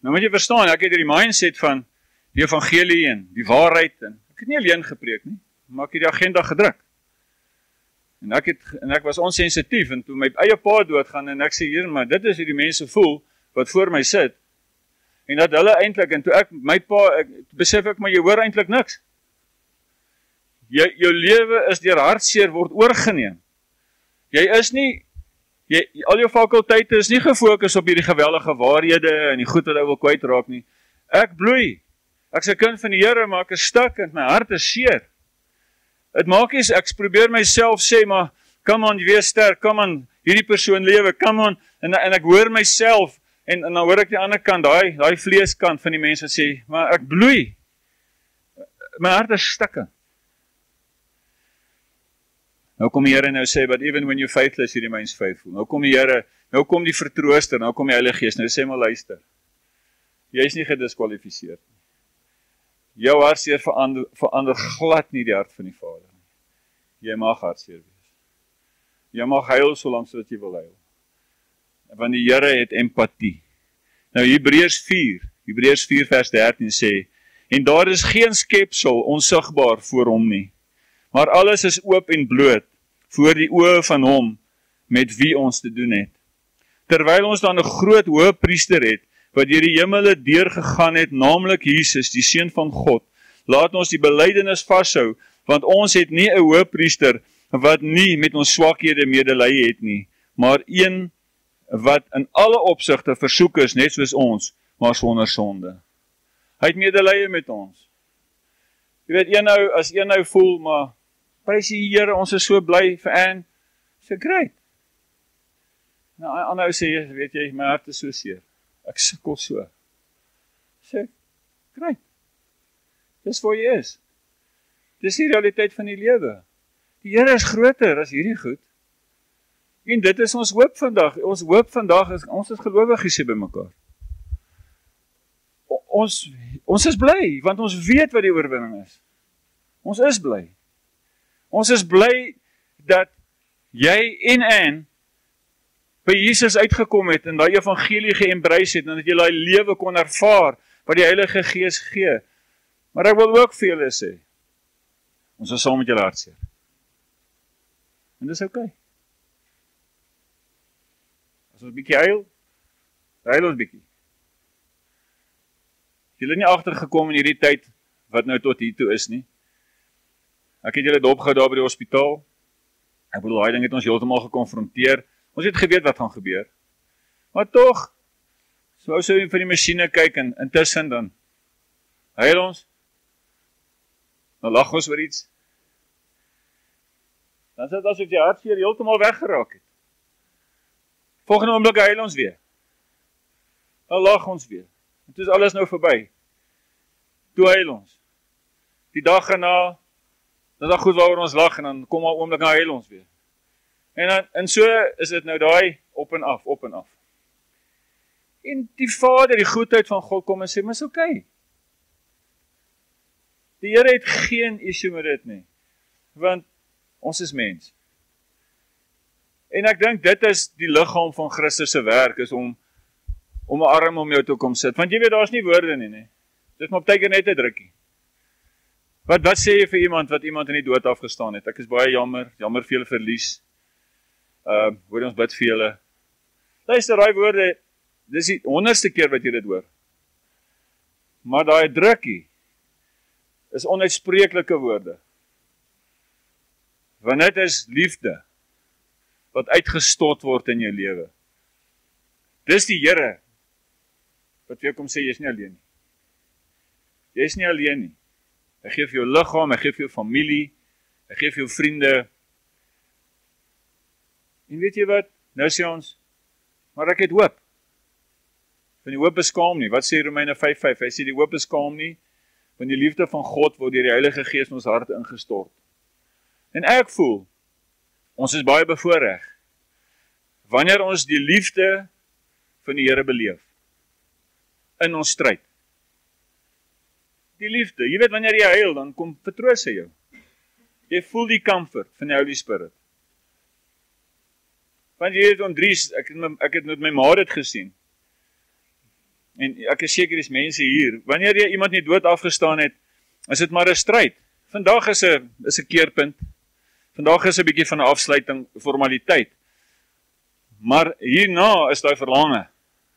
Nou moet jy verstaan, ek het hierdie mindset van die evangelie en die waarheid, en ek het nie alleen gepreek nie, maar ek het die agenda gedruk. En ek was onsensitief, en toe my eie pa doodgaan, en ek sê, hier, maar dit is hoe die mense voel, wat voor my sit, en dat hulle eintlik, en toe besef ek, maar jy hoor eintlik niks. Jou lewe is deur hartseer word oorgeneem. Jy is nie, al jou fakulteite is nie gefokus op hierdie geweldige waarhede, en die goed wat hy wil kwytraak nie. Ek bloei. Ek is 'n kind van die Here, maar ek is stik, en my hart is seer. Het maak nie, ek probeer myself sê, maar, come on, jy wees sterk, come on, hierdie persoon lewe, come on, en ek hoor myself, en dan hoor ek die ander kant, daai vleeskant van die mense sê, maar ek bloei. My hart is stikkend. Nou kom die Here nou sê, but even when you're faithless, he remains faithful. Nou kom die Here, nou kom die vertrooster, nou kom die Heilige Gees, nou sê maar luister. Jy is nie gediskwalifiseer nie. Jou hartseer verander glad nie die hart van die Vader nie. Jy mag hartseer wees. Jy mag huil solank sodat jy wil huil. Want die Here het empatie. Nou Hebreërs 4 vers 13 sê, en daar is geen skepsel onsigbaar voor hom nie, maar alles is oop en bloot voor die oë van hom met wie ons te doen het. Terwyl ons dan 'n groot hoëpriester het, wat deur die hemele deurgegaan het, naamlik Jesus, die Seun van God, laat ons die belydenis vashou, want ons het nie 'n hoëpriester wat nie met ons swakhede medelee het nie, maar een wat in alle opsigte versoek is, net soos ons, maar sonder sonde. Hy het medelee met ons. Jy weet, as een nou voel, maar prys die Here, ons is so bly vir Anne, sê great. Nou, ander sê, weet jy, my hart is so seer, ek sukkel so. Sê, great. Dis waar jy is. Dis die realiteit van die lewe. Die Here is groter as hierdie goed. En dit is ons hoop vandag. Ons hoop vandag is, ons is gelowiges hier by mekaar. Ons is bly, want ons weet wat die oorwinning is. Ons is bly. Ons is bly dat jy en Anne by Jesus uitgekom het en daai evangelie geembrace het en dat jy daai lewe kon ervaar wat die Heilige Gees gee. Maar ek wil ook vir julle sê, ons is saam met julle hartseer. En dis okay. As ons bietjie huil ons bietjie. Julle nie agtergekom in hierdie tyd wat nou tot hier toe is nie. Ek het julle dopgehou daar by die hospitaal. Ek bedoel, daai ding het ons heeltemal gekonfronteer. Ons het geweet wat gaan gebeur. Maar tog, so vir die masjiene kyk en intussen dan huil ons. Dan lag ons oor iets. Dan is dit asof die hartseer heeltemal weggeraak het. Volgende oomblik huil ons weer. Dan lag ons weer. En toe is alles nou verby. Toe huil ons. Die dag erna, dat is goed waaroor ons lag en dan kom al oomblik na huil ons weer. En so is dit nou daai op en af, op en af. En die Vader, die goedheid van God kom en sê, maar is okay. Die Here het geen issue met dit nie. Want ons is mens. En ek dink dit is die liggaam van Christus se werk, is om 'n arm om jou te kom sit. Want jy weet, daar's nie woorde nie. Dit is maar partykeer net 'n drukkie. Wat sê jy vir iemand wat iemand in die dood afgestaan het? Ek is baie jammer vir julle verlies. Hoor ons bid vir julle. Luister, daai woorde, dis die 100ste keer wat jy dit hoor. Maar daai drukkie is onuitspreeklike woorde. Want dit is liefde wat uitgestort word in jou lewe. Dis die Here wat vir jou kom sê, jy is nie alleen nie. Jy is nie alleen nie. Hy gee vir jou liggaam, hy gee vir jou familie, hy gee vir jou vriende. En weet jy wat? Nou sê ons, maar ek het hoop. Want die hoop beskaam nie. Wat sê Romeine 5:5? Hy sê die hoop beskaam nie, want die liefde van God word deur die Heilige Gees in ons harte ingestort. En ek voel, ons is baie bevoorreg, wanneer ons die liefde van die Here beleef, in ons stryd. Die liefde, jy weet wanneer jy huil, dan kom vertroos hy jou. Jy voel die comfort van die Holy Spirit. Want jy weet, Dries, ek het met my ma dit gesien. En ek is seker dis mense hier, wanneer jy iemand nie dood afgestaan het, is dit maar 'n stryd. Vandag is 'n keerpunt. Vandag is 'n bietjie van 'n afsluiting, formaliteit. Maar hierna is daai verlange.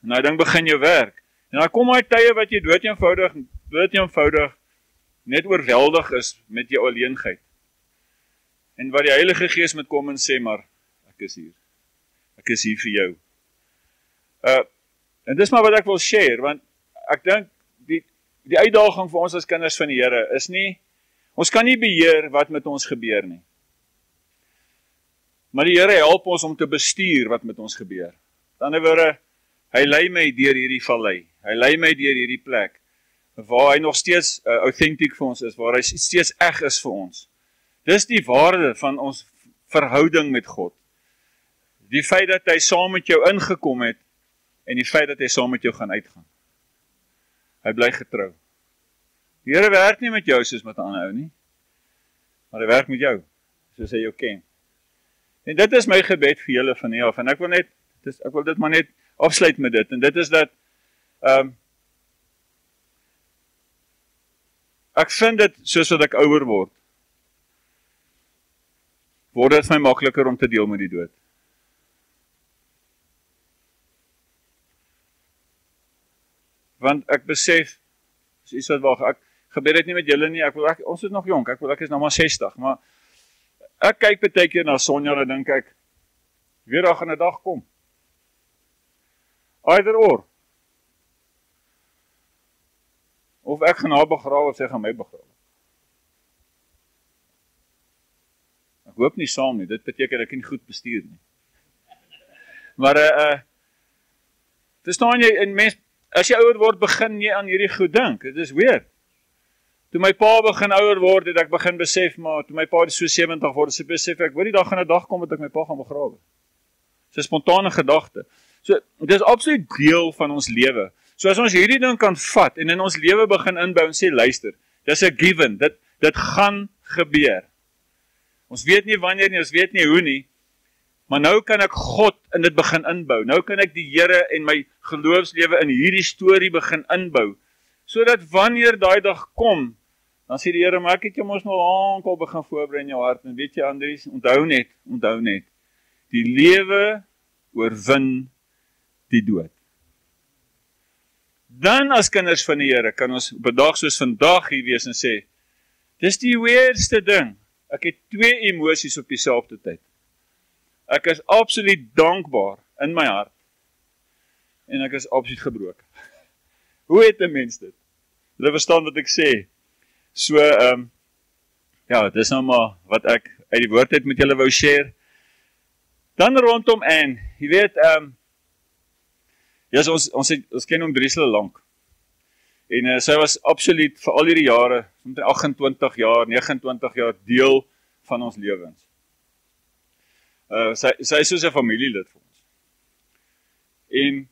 En daai ding begin jou werk. En dan kom daai tye wat jy dood eenvoudig net oorweldig is met jou alleenheid. En wat die Heilige Gees moet kom en sê, maar ek is hier. Ek is hier vir jou. En dis maar wat ek wil share, want ek dink die uitdaging vir ons as kinders van die Here is nie, ons kan nie beheer wat met ons gebeur nie. Maar die Here help ons om te bestuur wat met ons gebeur. Aan die ander woorde, hy lei my deur hierdie vallei. Hy lei my deur hierdie plek waar hy nog steeds authentic vir ons is, waar hy steeds eg is vir ons. Dis die waarde van ons verhouding met God. Die feit dat hy saam met jou ingekom het en die feit dat hy saam met jou gaan uitgaan. Hy bly getrou. Die Here werk nie met jou soos met 'n ander ou nie, maar hy werk met jou soos hy jou ken. En dit is my gebed vir julle van hier af, en ek wil dit maar net afsluit met dit, en dit is dat, ek vind dit, soos wat ek ouer word dit vir my makliker om te deel met die dood. Want ek besef, is iets wat wacht, ek gebeur dit nie met julle nie, ons is nog jonk, ek is nou maar 60, maar ek kyk baie keer na Sonja en dink ek, Weer daar gaan 'n dag kom. Either or. Of ek gaan haar begrawe of sy gaan my begrawe. Ek hoop nie saam nie, dit beteken ek nie goed bestuur nie. Maar verstaan jy, en mens, as jy ouer word, begin jy aan hierdie goed dink. Dit is weird. Toe my pa begin ouer word, het ek begin besef, maar toe my pa so 70 word, het ek besef, ek weet die dag gaan 'n dag kom dat ek my pa gaan begrawe. So 'n spontane gedagte. So, dit is absoluut deel van ons lewe. So as ons hierdie ding kan vat, en in ons lewe begin inbou, en sê, luister, dis 'n given, dit gaan gebeur. Ons weet nie wanneer nie, ons weet nie hoe nie, maar nou kan ek God in dit begin inbou. Nou kan ek die Here en my geloofslewe in hierdie storie begin inbou, sodat wanneer daai dag kom, dan sê die Here, maar ek het jou mos nou al begin voorberei in jou hart, en weet jy Andries, onthou net, die lewe oorwin die dood. Dan as kinders van die Here, kan ons op 'n dag soos vandag hier wees en sê, dis die weirdste ding, ek het 2 emosies op dieselfde tyd. Ek is absoluut dankbaar in my hart, en ek is absoluut gebroken. Hoe het 'n mens dit? Julle verstaan wat ek sê. So, ja, dis nou maar wat ek uit die woord uit met julle wou share. Dan rondom Anne, jy weet, ja, ons ken hom Driesel lank. En sy was absoluut vir al hierdie jare, 28 jaar, 29 jaar deel van ons lewens. Sy is soos 'n familielid vir ons. En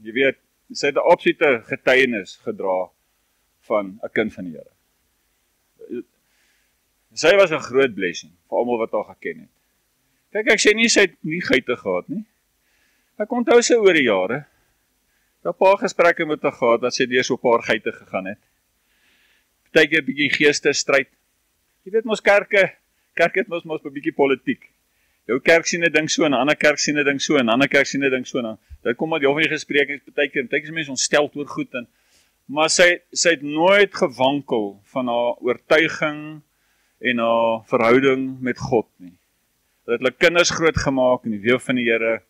jy weet, sy het 'n absolute getuienis gedra van 'n kind van die Here. Sy was 'n groot blessing vir almal wat haar geken het. Kyk, ek sê nie sy het nie geite gehad nie. Ek onthou sy oor die jare. Daar 'n paar gesprekke met haar gehad dat sy deur so 'n paar geite gegaan het. Partykeer 'n bietjie geestestryd. Jy weet mos kerk het mos 'n bietjie politiek. Jou kerk sien 'n ding so, en 'n ander kerk sien 'n ding so, en 'n ander kerk sien 'n ding so, en dit kom maar die van die gesprekings partykeer is mense ontstel oor goed, maar sy het nooit gewankel van haar oortuiging en haar verhouding met God nie. Dat hulle kinders groot gemaak in die weë van die Here.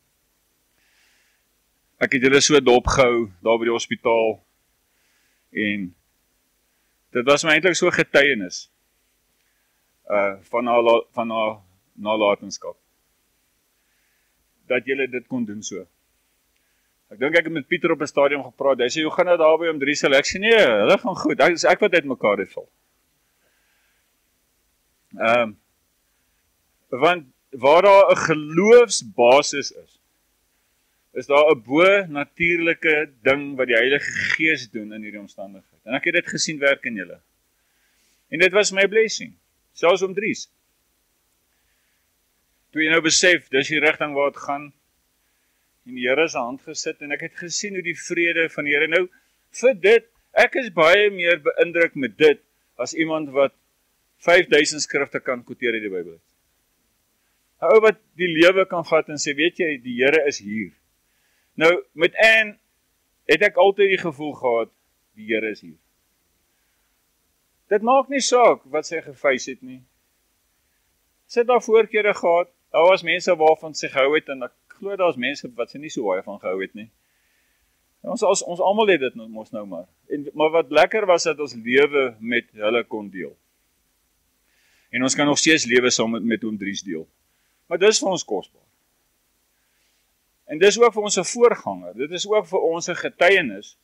Ek het julle so dopgehou daar by die hospitaal, en dit was my eintlik so getuienis van haar nalatenskap, dat julle dit kon doen so. Ek dink ek het met Pieter op 'n stadium gepraat, hy sê, hoe gaan dit daarby om Driesel? Ek sê, nee, hulle gaan goed, ek wat uit mekaar het val. Want waar daar 'n geloofsbasis is daar 'n bo-natuurlike ding wat die Heilige Gees doen in hierdie omstandigheid. En ek het dit gesien werk in julle. En dit was my blessing, selfs om Dries. Toe jy nou besef, dis die rigting waar het gaan, en die Here se hand gesit, en ek het gesien hoe die vrede van die Here, nou, vir dit, ek is baie meer beïndruk met dit, as iemand wat 5000 skrifte kan quoteer uit die Bybel. 'n Ou wat die lewe kan vat en sê, weet jy, die Here is hier. Nou, met Anne, het ek altyd die gevoel gehad, die Here is hier. Dit maak nie saak wat sy gefeis het nie. Sy het daar voorkere gehad, daar was mense waarvan sy gehou het, en ek glo daar is mense wat sy nie so baie van gehou het nie. Ons almal het dit mos nou maar. Maar wat lekker was, dat ons lewe met hulle kon deel. En ons kan nog steeds lewe saam met hom Dries deel. Maar dis vir ons kosbaar. En dis ook vir ons 'n voorganger. Dit is ook vir ons 'n getuienis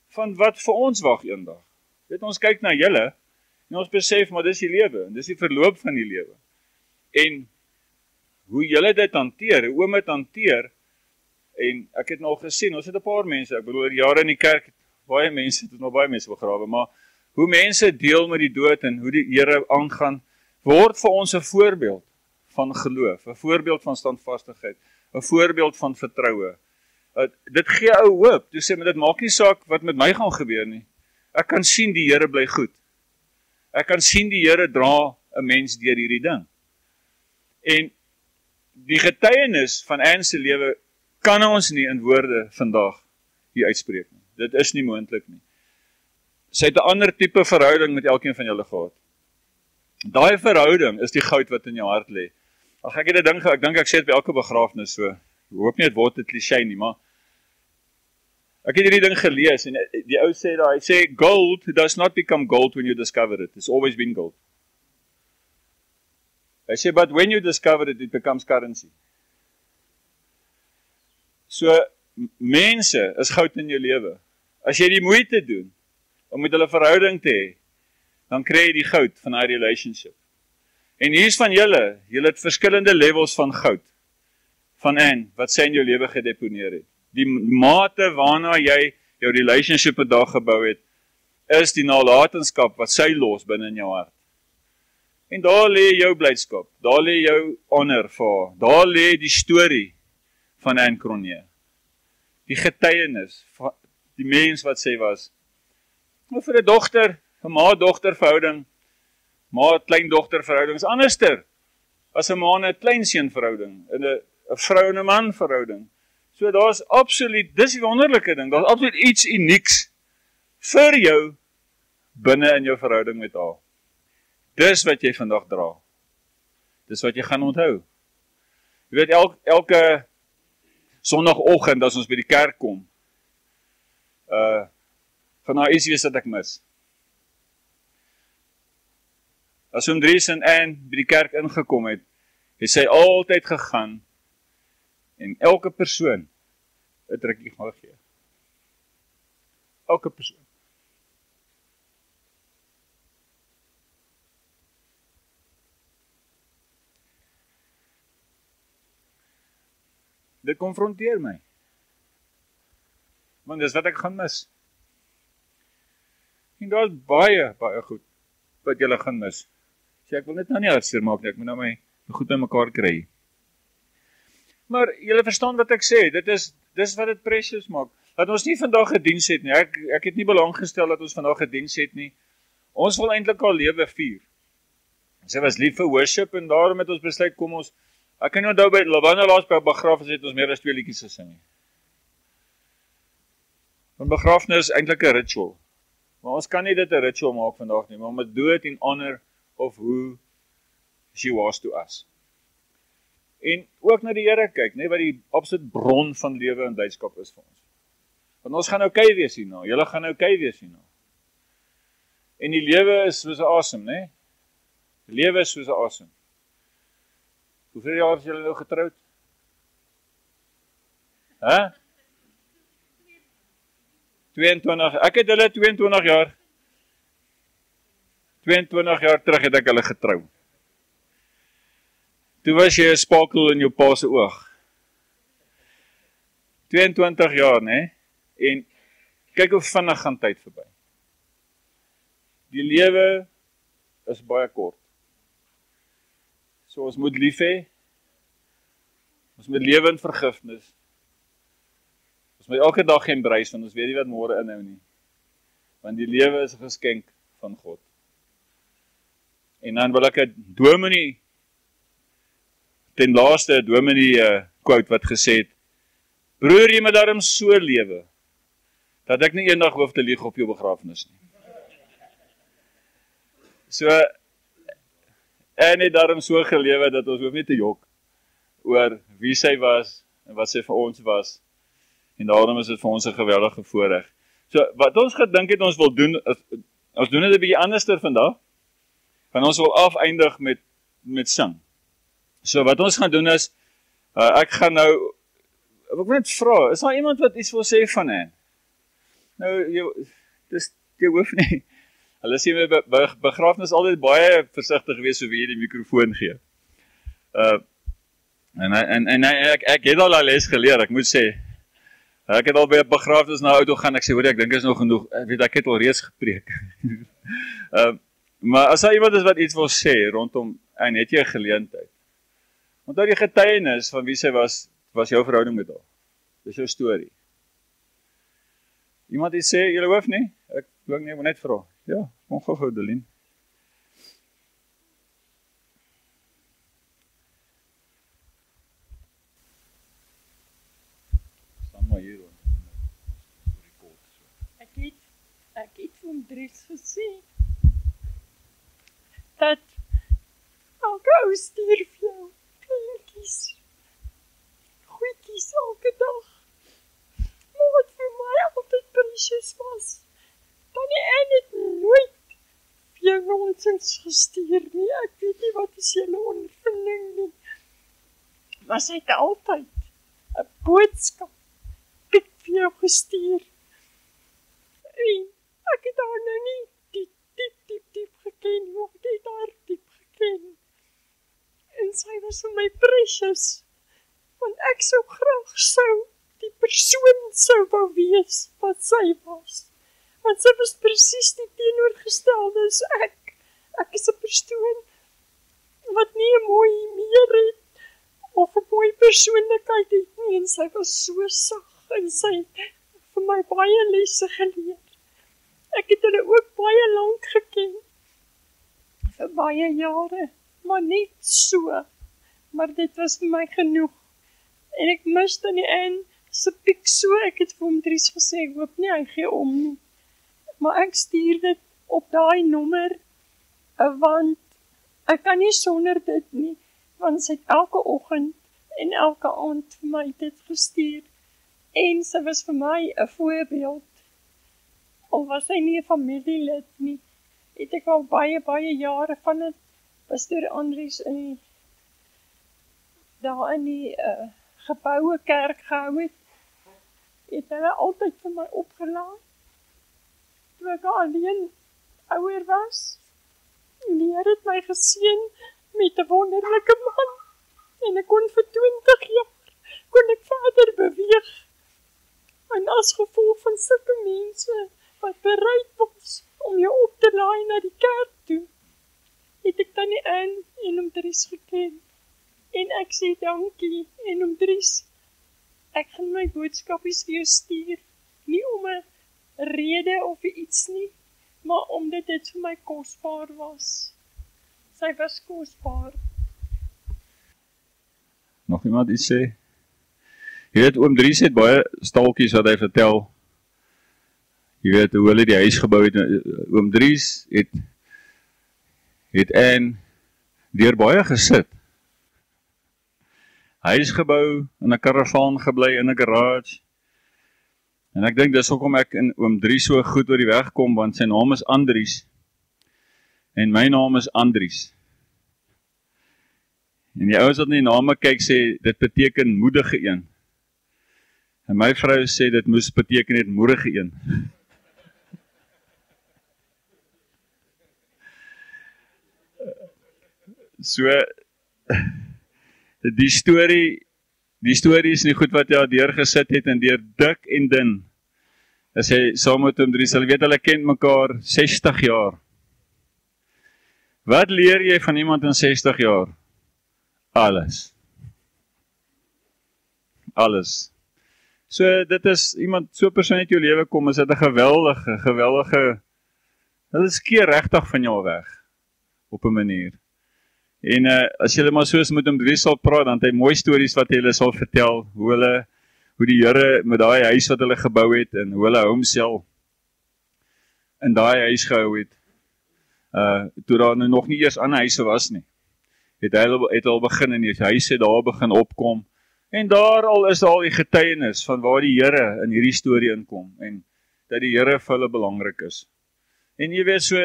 van wat vir ons wag eendag. Weet, ons kyk na julle en ons besef, maar dis die lewe, en dis die verloop van die lewe. En hoe julle dit hanteer, hoe oom dit hanteer, en ek het nog gesien, ons het 'n paar mense, ek bedoel, jare in die kerk, baie mense, het nog baie mense begrawe, maar hoe mense deel met die dood en hoe die Here aangaan, word vir ons 'n voorbeeld van geloof, 'n voorbeeld van standvastigheid, 'n voorbeeld van vertroue. Dit gee ou hoop. Toe sê, maar dit maak nie saak wat met my gaan gebeur nie. Ek kan sien die Here bly goed. Ek kan sien die Here dra 'n mens deur hierdie ding. En die getuienis van Anne se lewe kan ons nie in woorde vandag hier uitspreek nie. Dit is nie moontlik nie. Sy het 'n ander tipe verhouding met elkeen van julle gehad. Daai verhouding is die goud wat in jou hart lê. Ag ek het 'n ding, ek dink ek sê dit by elke begrafnis so. Ek hoop nie dit word 'n klise nie, maar ek het hierdie ding gelees en die ou sê daar, hy sê gold does not become gold when you discover it. It's always been gold. Hy sê but when you discover it, it becomes currency. So mense is goud in jou lewe. As jy die moeite doen om met hulle verhouding te hê, dan kry jy die goud van daai relationship. En hier's van julle het verskillende levels van goud. Van Anne, wat sy in jou lewe gedeponeer het. Die mate waarna jy jou relationship met daar gebou het, is die nalatenskap wat sy los binne in jou hart. En daar lê jou blydskap, daar lê jou honor vir haar, daar lê die storie van Anne Cronje. Die getuienis, van die mens wat sy was. Nou vir 'n dogter, 'n ma-dogter verhouding, ma-kleindogter verhouding is anderster as 'n ma en 'n kleinseun verhouding, en 'n vrou en 'n man verhouding. So daar's absoluut, dis die wonderlike ding, daar's absoluut iets unieks vir jou binne in jou verhouding met haar. Dis wat jy vandag dra. Dis wat jy gaan onthou. Jy weet, elke Sondagoggend as ons by die kerk kom, van haar iets wees wat ek mis. As oom Dries en Anne by die kerk ingekom het sy altyd gegaan en elke persoon 'n drukkie gaan gee. Elke persoon. Dit konfronteer my. Want dis wat ek gaan mis. En daar's baie goed wat julle gaan mis. So ek wil net nou nie hartseer maak nie, ek moet nou my goed by mekaar kry. Maar julle verstaan wat ek sê, dis wat dit precious maak. Dat ons nie vandag 'n diens het nie. Ek het nie belang gestel dat ons vandag 'n diens het nie. Ons wil eintlik al lewe vier. Sy was lief vir worship en daarom het ons besluit kom ons. Ek kan nie onthou by wanneer laas by begrafnis het ons meer as 2 liedjies gesing nie. Want begrafnis is eintlik 'n ritual. Maar ons kan nie dit 'n ritual maak vandag nie, maar om dit do it in honor of who she was to us. En ook na die Here kyk, net wat die absolute bron van lewe en blydskap is vir ons. Want ons gaan okay wees hierna, julle gaan okay wees hierna. En die lewe is soos 'n asem, né? Die lewe is soos 'n asem. Hoeveel jaar is julle nou getroud? Hæ? 22, ek het hulle 22 jaar terug het ek hulle getrou. Toe was jy 'n spakel in jou pa se oog. 22 jaar, né? En kyk hoe vinnig gaan tyd verby. Die lewe is baie kort. So ons moet lief hê. Ons moet lewe in vergifnis. Ons moet elke dag embrace, want ons weet nie wat môre inhou nie. Want die lewe is 'n geskenk van God. En dan wil ek 'n dominee, ten laaste dominee quote wat gesê het, broer, jy moet daarom so lewe, dat ek nie eendag hoef te lieg op jou begrafnis nie. So, en het daarom so gelewe, dat ons hoef nie te jok, oor wie sy was, en wat sy vir ons was, en daarom is dit vir ons 'n geweldige voorreg. So, wat ons gedink het ons wil doen, ons doen dit 'n bietjie anderster vandag, want ons wil afeindig met sing. So, wat ons gaan doen is, ek gaan nou, ek wil net vra, is daar iemand wat iets wil sê van hen? Nou, jy hoef nie, hulle sê my begrafnis altyd baie versigtig wees so wie jy die mikrofoon gee. En ek het al 'n les geleer, ek moet sê, ek het al by 'n begrafnis na ou toe gaan, ek sê, hoor, ek dink is nog genoeg, ek het al reeds gepreek. Maar as daar iemand is wat iets wil sê, rondom, en het jy 'n geleentheid, onthou die getuienis van wie sy was jou verhouding met haar, dis jou storie. Iemand iets sê, julle hoef nie, ek wil nie, net vra, ja, kom gou, Delien. Ek het van Dries gesê, dat elke ou sterf jou. goedjies elke dag. Maar wat vir my altyd precious was, Tannie Ann het nooit vir jou nonsens gestuur nie. Ek weet nie wat is julle ondervinding nie. Maar sy het altyd 'n boodskap piek vir jou gestuur. En ek het haar nou nie diep geken, maar ek het haar diep geken. En sy was vir my precious, want ek sou graag die persoon sou wou wees wat sy was. Want sy was presies die teenoorgestelde as ek. Ek is 'n persoon wat nie 'n mooi meer het, of 'n mooi persoonlikheid het nie, en sy was so sag, en sy het vir my baie lesse geleer. Ek het hulle ook baie lank geken, vir baie jare, maar net so, maar dit was vir my genoeg, en ek mis Tannie Ann se piek so, ek het vir hom Dries gesê, ek hoop nie, hy gee om nie, maar ek stuur dit op daai nommer, want ek kan nie sonder dit nie, want sy het elke oggend en elke aand vir my dit gestuur, en sy was vir my 'n voorbeeld, al was sy nie 'n familielid nie, het ek al baie jare van het, Pastoor Andries daar in die geboue kerk gehou het hulle altyd vir my opgelaai, toe ek alleen ouer was, en die Here het my geseën met 'n wonderlike man, en ek kon vir 20 jaar, kon ek verder beweeg, en as gevolg van sulke mense, wat bereid was, om jou op te laai na die kerk toe, het ek Tannie Ann en hom Dries geken, en ek sê dankie, en hom Dries, ek gaan my boodskapies vir jou stuur, nie om 'n rede of iets nie, maar omdat dit vir my kosbaar was. Sy was kosbaar. Nog iemand iets sê? Jy weet, oom Dries het baie staaltjies wat hy vertel. Jy weet, hoe hulle die huis gebou het. Oom Dries het Ann deur baie gesit. Huis gebou, in 'n karavaan gebly, in 'n garage. En ek dink dis hoekom ek in oom Dries so goed oor die weg kom, want sy naam is Andries. En my naam is Andries. En die ouens wat na die name kyk sê, dit beteken moedige een. En my vrou sê, dit moes beteken net moedige een. So, die storie is nie goed wat hy al deurgesit het, en deur dik en dun, as hy saam met hom Dries, hulle weet hulle ken mekaar 60 jaar. Wat leer jy van iemand in 60 jaar? Alles. Alles. So dit is iemand, so persoon uit jou lewe kom, is dit 'n geweldige, hulle skeer regtig van jou weg, op 'n manier. En as jy maar soos met hom Dries sal praat, dan het hy mooi stories wat hy hulle sal vertel, hoe die Here met daai huis wat hulle gebou het, en hoe hulle homself in daai huis gehou het, toe daar nou nog nie eers ander huise was nie, het al begin en die huise daar begin opkom, en daar al is al die getuienis van waar die Here in hierdie storie inkom, en dat die Here vir hulle belangrik is. En jy weet so,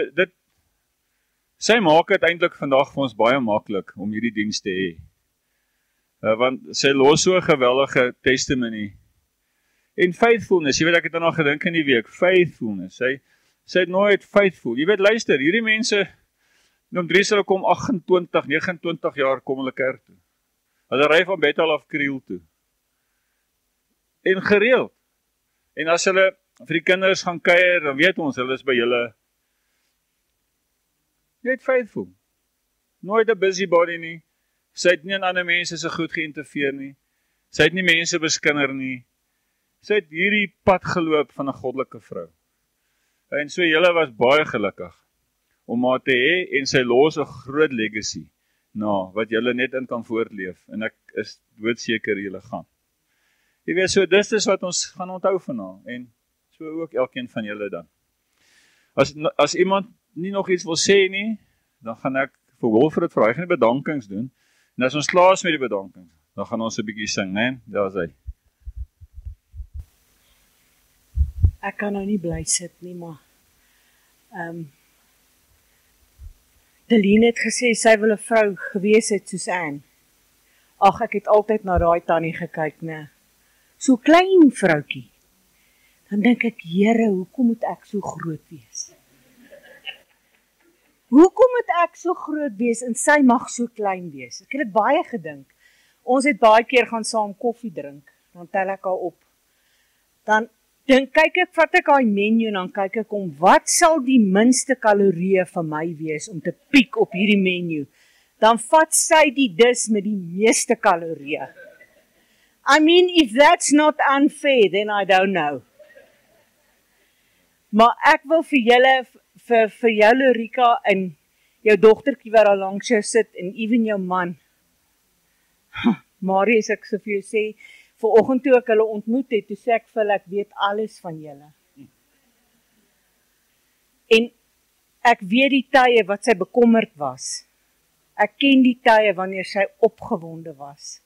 sy maak het eintlik vandag vir ons baie maklik om hierdie diens te hê. Want sy los so 'n geweldige testimony. En faithfulness, jy weet ek het daarna gedink in die week, faithfulness, sy het nooit faithful. Jy weet, luister, hierdie mense, om Dries hulle kom 28, 29 jaar kom hulle kerk toe. Hulle ry van Bethel af Kriel toe. En gereeld. En as hulle vir die kinders gaan kuier, dan weet ons, hulle is by julle. Net faithful. Nooit 'n busybody nie. Sy het nie in ander mense so goed geïnterfereer nie. Sy het nie mense beskinder nie. Sy het hierdie pad geloop van 'n goddelike vrou. En so julle was baie gelukkig om haar te hê, en sy los 'n groot legacy wat julle net in kan voortleef, en ek is doodseker julle gaan. Jy weet, so dis is wat ons gaan onthou van haar, en so ook elkeen van julle dan. As iemand nie nog iets wil sê nie, dan gaan ek vir Wilfred vra, hy gaan bedankings doen. En as ons klaar is met die bedanking, dan gaan ons 'n bietjie sing, né? Daar is hy. Ek kan nou nie bly sit nie, maar Deline het gesê sy wil 'n vrou gewees het soos Anne. Ag, ek het altyd na daai tannie gekyk, né? So klein vroutjie. Dan dink ek, Here, hoekom moet ek so groot wees? Hoekom moet ek so groot wees en sy mag so klein wees? Ek het dit baie gedink. Ons het baie keer gaan saam koffie drink, dan tel ek haar op. Dan kyk ek, vat ek haar menu en dan kyk ek om, wat sal die minste kalorieë vir my wees om te piek op hierdie menu? Dan vat sy die dis met die meeste kalorieë. I mean, if that's not unfair, then I don't know. Maar ek wil vir julle, vir jou Lorika en jou dogtertjie wat daar langs jou sit en even jou man. Marius, ek sou vir jou sê, vanoggend toe ek hulle ontmoet het, toe sê ek vir hulle, ek weet alles van julle. En ek weet die tye wat sy bekommerd was. Ek ken die tye wanneer sy opgewonde was.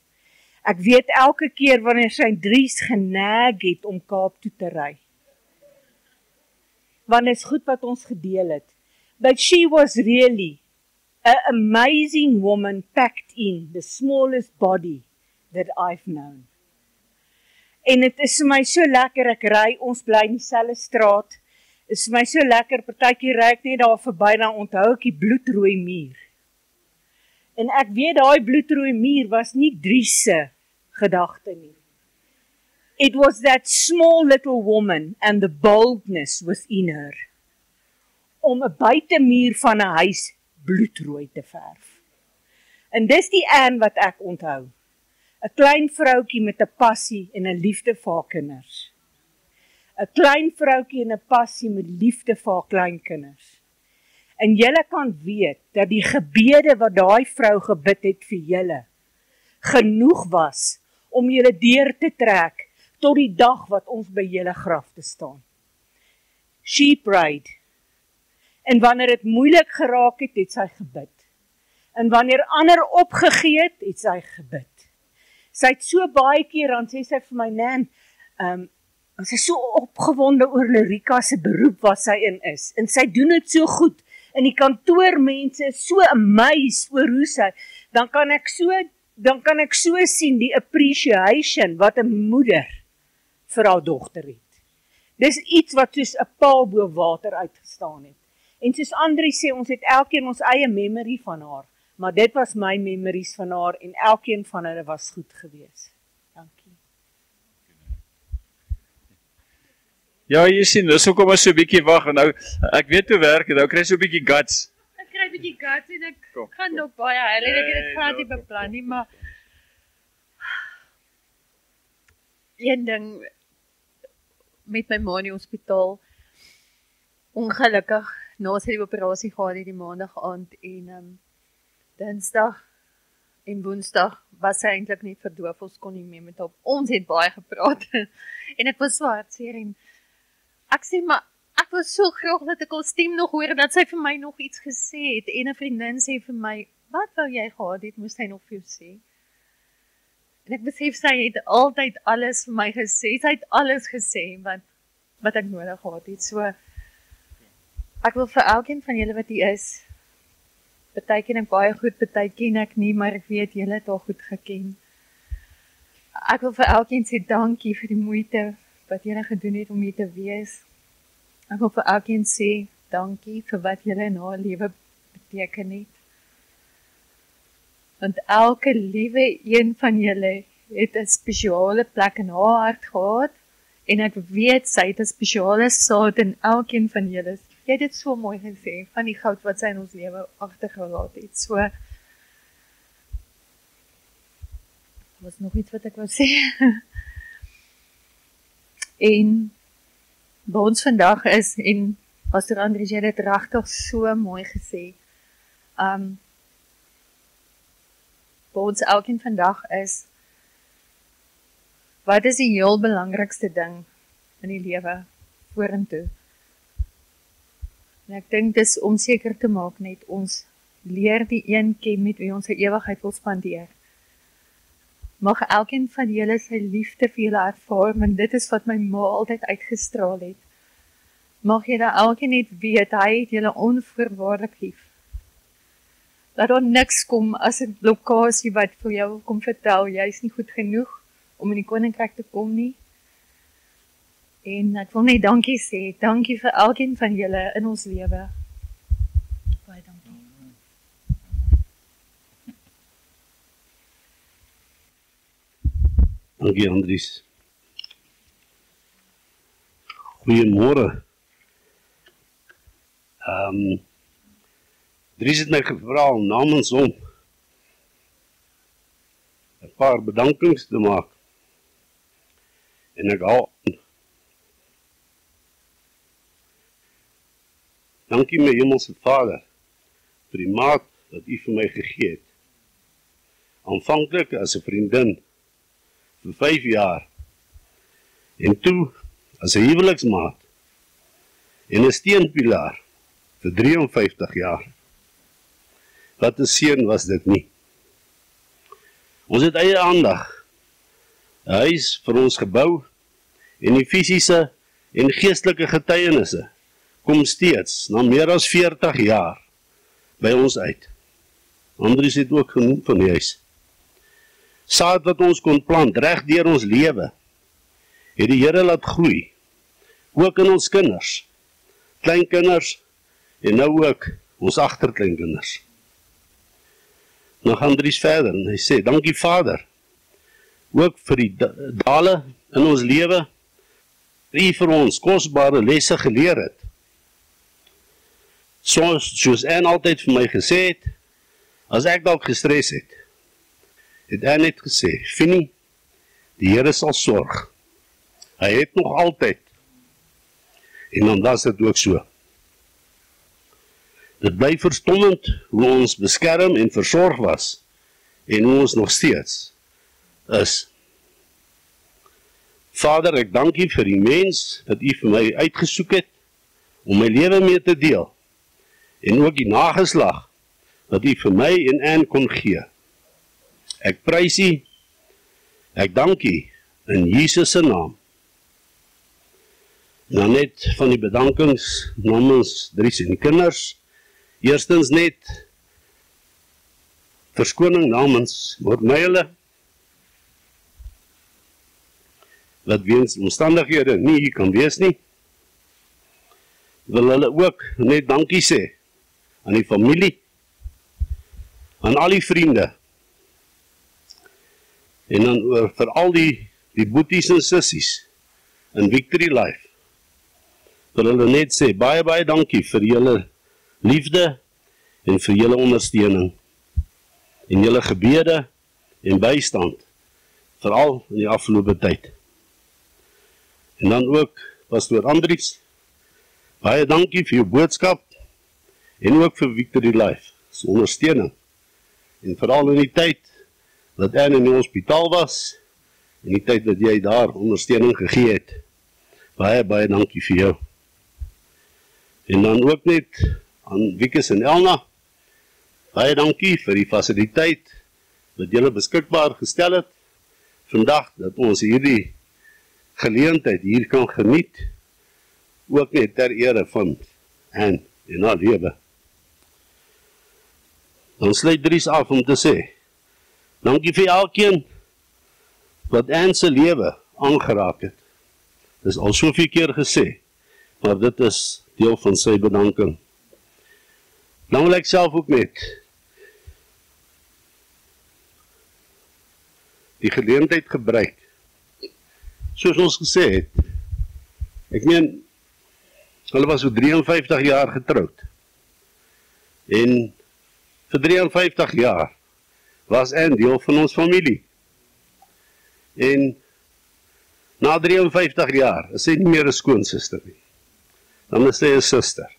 Ek weet elke keer wanneer sy Dries genag het om Kaap toe te ry. Want is goed wat ons gedeel het. But she was really an amazing woman packed in the smallest body that I've known. En het is vir my so lekker, ek ry, ons bly in dieselfde straat, is vir my so lekker, partykeer ry ek net daar verby, dan onthou ek die bloedrooi muur. En ek weet, daai bloedrooi muur was nie Dries se gedagte nie. It was that small little woman and the boldness was in her, om 'n buitemuur van 'n huis bloedrooi te verf. En dis die Anne wat ek onthou. 'n Klein vroutjie met 'n passie en 'n liefde vir haar kinders. 'n Klein vroutjie en 'n passie met liefde vir haar kleinkinders. En julle kan weet dat die gebede wat daai vrou gebid het vir julle genoeg was om julle deur te trek tot die dag wat ons by julle graf te staan. She prayed. En wanneer dit moeilik geraak het, het sy gebid. En wanneer ander opgegee het, het sy gebid. Sy het so baie keer, dan sê sy vir my, Nan, sy is so opgewonde oor Lorika se beroep wat sy in is. En sy doen dit so goed. En die kantoormense is so amazed oor hoe sy, dan kan ek so sien die appreciation wat 'n moeder vir haar dogter het. Dis iets wat soos 'n paal bo water uitgestaan het. En soos Andri sê, ons het elkeen ons eie memory van haar, maar dit was my memories van haar en elkeen van hulle was goed gewees. Dankie. Ja, jy sien, dis hoekom ons so 'n bietjie wag, en nou, ek weet hoe werk dit, nou kry jy so 'n bietjie guts. Ek kry 'n bietjie guts en ek gaan nog baie huil en ek het dit glad nie beplan nie, maar een ding met my ma in die hospitaal, ongelukkig, na sy die operasie gehad het die maandag aand en Dinsdag en Woensdag was sy eintlik nie verdoof, ons kon nie meer met haar, ons het baie gepraat en ek was so hartseer en ek sê maar, ek was so graag dat ek al stem nog hoor, dat sy vir my nog iets gesê het, en 'n vriendin sê vir my, wat wou jy gehad het, moes sy nog vir jou sê? En ek besef, sy het altyd alles vir my gesê, sy het alles gesê, wat ek nodig gehad het, so, ek wil vir elkeen van julle wat hier is, party ken ek baie goed, party ken ek nie, maar ek weet julle het al goed geken. Ek wil vir elkeen sê dankie vir die moeite wat julle gedoen het om hier te wees. Ek wil vir elkeen sê dankie vir wat julle in haar lewe beteken het. Want elke liewe een van julle het 'n spesiale plek in haar hart gehad, en ek weet sy het 'n spesiale saad in elkeen van julle. Jy het dit so mooi gesê, van die goud wat sy in ons lewe agtergelaat het. So, was nog iets wat ek wou sê. En by ons vandag is, en Pastor Andries het dit regtig so mooi gesê, by ons elkeen vandag is, wat is die heel belangrikste ding in die lewe vorentoe? En ek dink dis om seker te maak net ons leer die een ken met wie ons 'n ewigheid wil spandeer. Mag elkeen van julle sy liefde vir julle ervaar, want dit is wat my ma altyd uitgestraal het. Mag julle elkeen net weet, hy het julle onvoorwaardelik lief. Dat daar niks kom as 'n blokkade wat vir jou kom vertel, jy is nie goed genoeg om in die koninkryk te kom nie. En ek wil net dankie sê, dankie vir elkeen van julle in ons lewe. Baie dankie. Dankie Andries. Goeiemôre. Dries het my gevra om namens hom 'n paar bedankings te maak. En ek hou. Dankie my hemelse Vader vir die maat wat U vir my gegee het. Aanvanklik as 'n vriendin vir 5 jaar en toe as 'n huweliksmaat en 'n steunpilaar vir 53 jaar. Wat 'n seën was dit nie. Ons het eie aandag, 'n huis vir ons gebou en die fisiese en geestelike getuienisse kom steeds na meer as 40 jaar by ons uit. Andries het ook genoem van die huis. Saad wat ons kon plant reg deur ons lewe, het die Here laat groei, ook in ons kinders, kleinkinders en nou ook ons agterkleinkinders. Nou gaan Andries verder en hy sê, dankie Vader, ook vir die dale in ons lewe, U vir ons kosbare lesse geleer het. Soos Anne altyd vir my gesê het, as ek dalk gestres het Anne net gesê, Finnie, die Here sal sorg. Hy het nog altyd. En dan was dit ook so. Dit bly verstommend hoe ons beskerm en versorg was, en hoe ons nog steeds is. Vader, ek dank U vir die mens wat U vir my uitgesoek het, om my lewe mee te deel, en ook die nageslag wat U vir my en Anne kon gee. Ek prys U, ek dank U in Jesus se naam. En dan net van die bedankings namens Dries en die kinders. Eerstens net verskoning namens Oormeile, wat weens omstandighede nie hier kan wees nie. Wil hulle ook net dankie sê aan die familie, aan al die vriende, en dan vir al die boeties en sissies in Victory Life. Wil hulle net sê, baie, baie dankie vir julle liefde en vir julle ondersteuning en julle gebede en bystand, veral in die afgelope tyd. En dan ook Pastoor Andries, baie dankie vir jou boodskap en ook vir Victory Life, se ondersteuning. En veral in die tyd dat Anne in die hospitaal was, en die tyd dat jy daar ondersteuning gegee het. Baie, baie dankie vir jou. En dan ook net aan Wiekes en Elna, baie dankie vir die fasiliteit wat julle beskikbaar gestel het, vandag dat ons hierdie geleentheid hier kan geniet, ook net ter ere van Anne en haar lewe. Dan sluit Dries af om te sê, dankie vir elkeen wat Anne se lewe aangeraak het. Dit is al soveel keer gesê, maar dit is deel van sy bedanking. Dan wil ek self ook net die geleentheid gebruik, soos ons gesê het. Ek meen, hulle was so 53 jaar getroud. En vir 53 jaar was Anne deel van ons familie. En na 53 jaar is sy nie meer 'n skoonsister nie. Dan is sy 'n suster.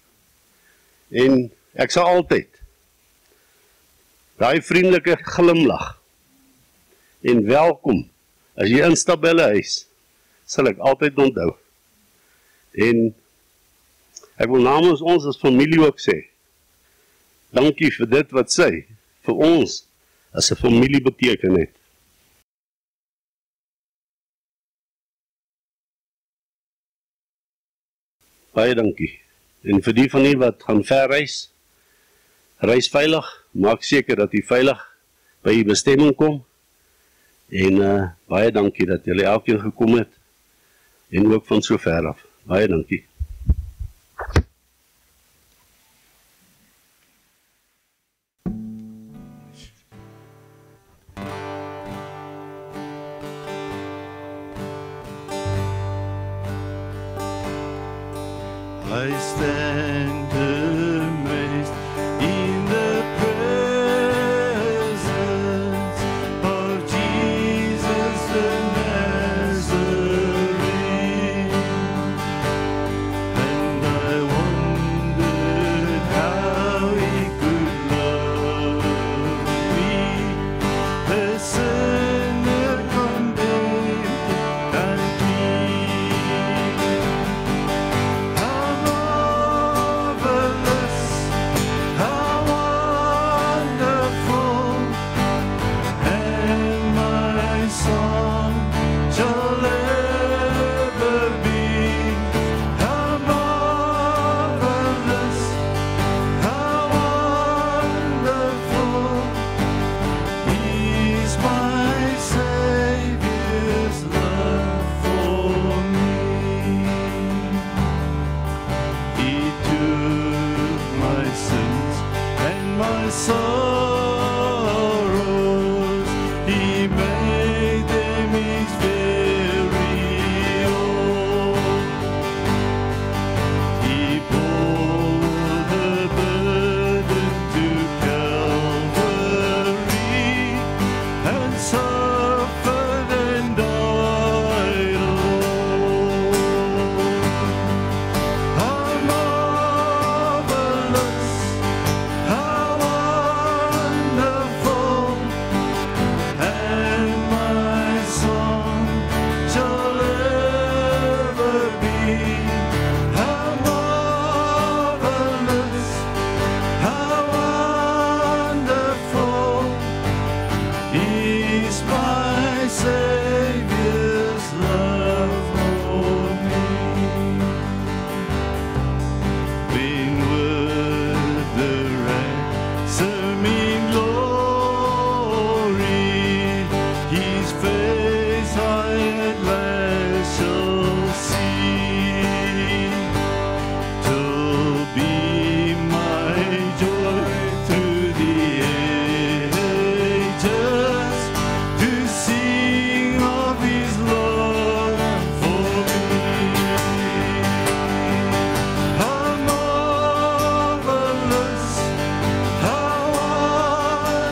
En ek sal altyd daai vriendelike glimlag en welkom as jy instap by hulle huis, sal ek altyd onthou. En ek wil namens ons as familie ook sê, Dankie vir dit wat sy vir ons as 'n familie beteken het. Baie dankie. En vir die van u wat gaan verreis, reis veilig, maak seker dat u veilig by u bestemming kom. En baie dankie dat julle elkeen gekom het en ook van so ver af. Baie dankie. I stand amazed in the presence of Jesus the Nazarene, and I wondered how he could love me, a sinner condemned and clean. How marvelous, how wonderful, and my song shall ever be. How marvelous, how wonderful is my Savior's love for me. He took my sins and my sorrows. He made them his very own. He bore the burden to Calvary and suffered and died alone. How marvelous, how wonderful, and my song shall ever be. How marvelous, how wonderful is my Savior's love for me. Windward the ransom in glory, his face I at last shall see. T'll be my joy through the ages to sing of his love for me. How marvelous, how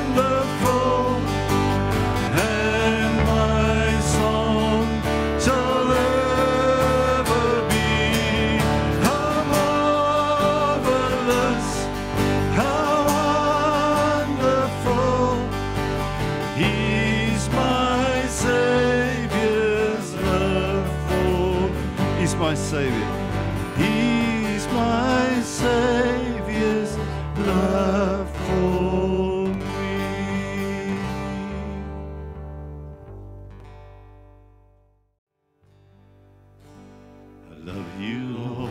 wonderful, and my song shall ever be. How marvelous, how wonderful is my Savior's love for. He's my Savior. He's my Savior's love for me. I love you, Lord,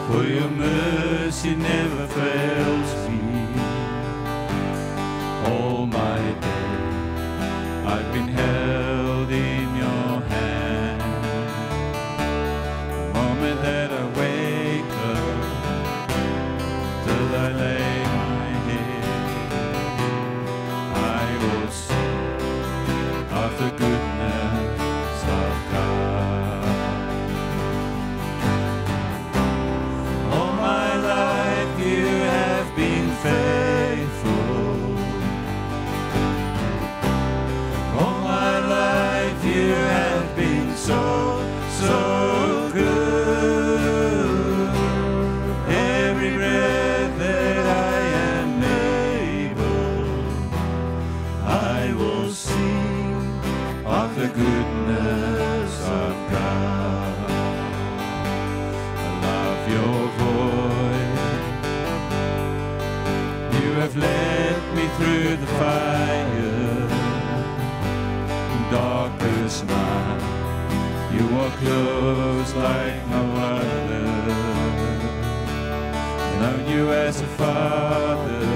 for your mercy never fails me. All my day I've been held in your hand. The moment that I wake up till I lay my head, I will sing of the goodness of God. All my life you have been faithful. All my life you have been so good. Every breath that I am able, I will sing of the goodness of God. I love your voice, are close like no other. Known you as a father,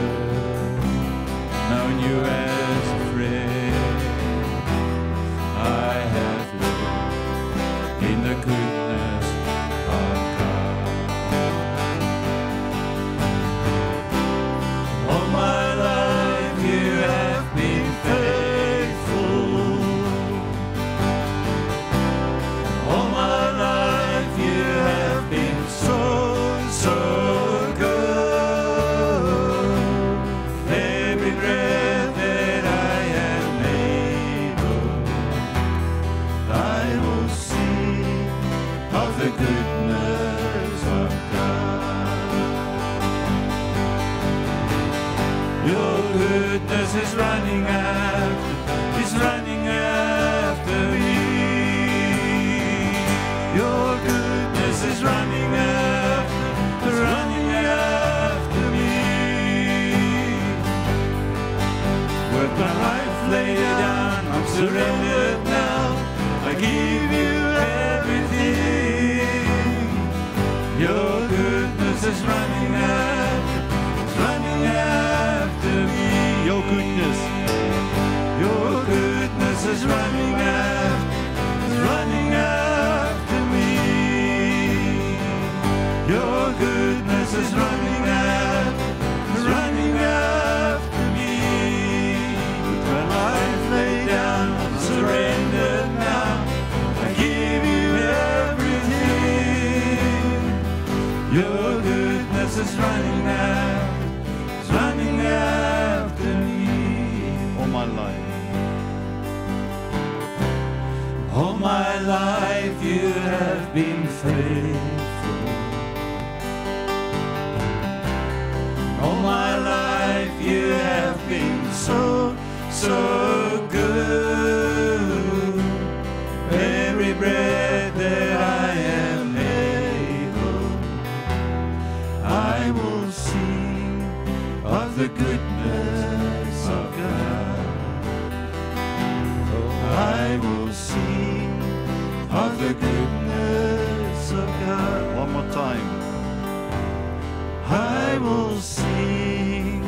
known you as a friend. I have lived in the goodness of God. All my life you have been faithful. All my life you have been so good. Every breath that I am able, I will sing of the goodness of God. Your goodness is running after me. Your goodness is running after me. With my life laid down, I'm surrendered now. I give you everything. Your goodness is running after me. Your goodness is running after me. Your goodness is running after me. With my life laid down, I'm surrendered now. I give you everything. Your goodness is running after me. All my life. All my life you have been faithful. All my life you have been so good. Every breath that I am able, I will sing of the goodness of God. I will sing of the goodness of God. One more time. I will sing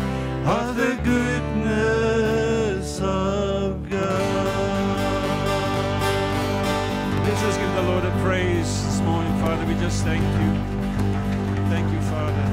of the goodness of God. Let's just give the Lord a praise this morning, Father. We just thank you. Thank you, Father.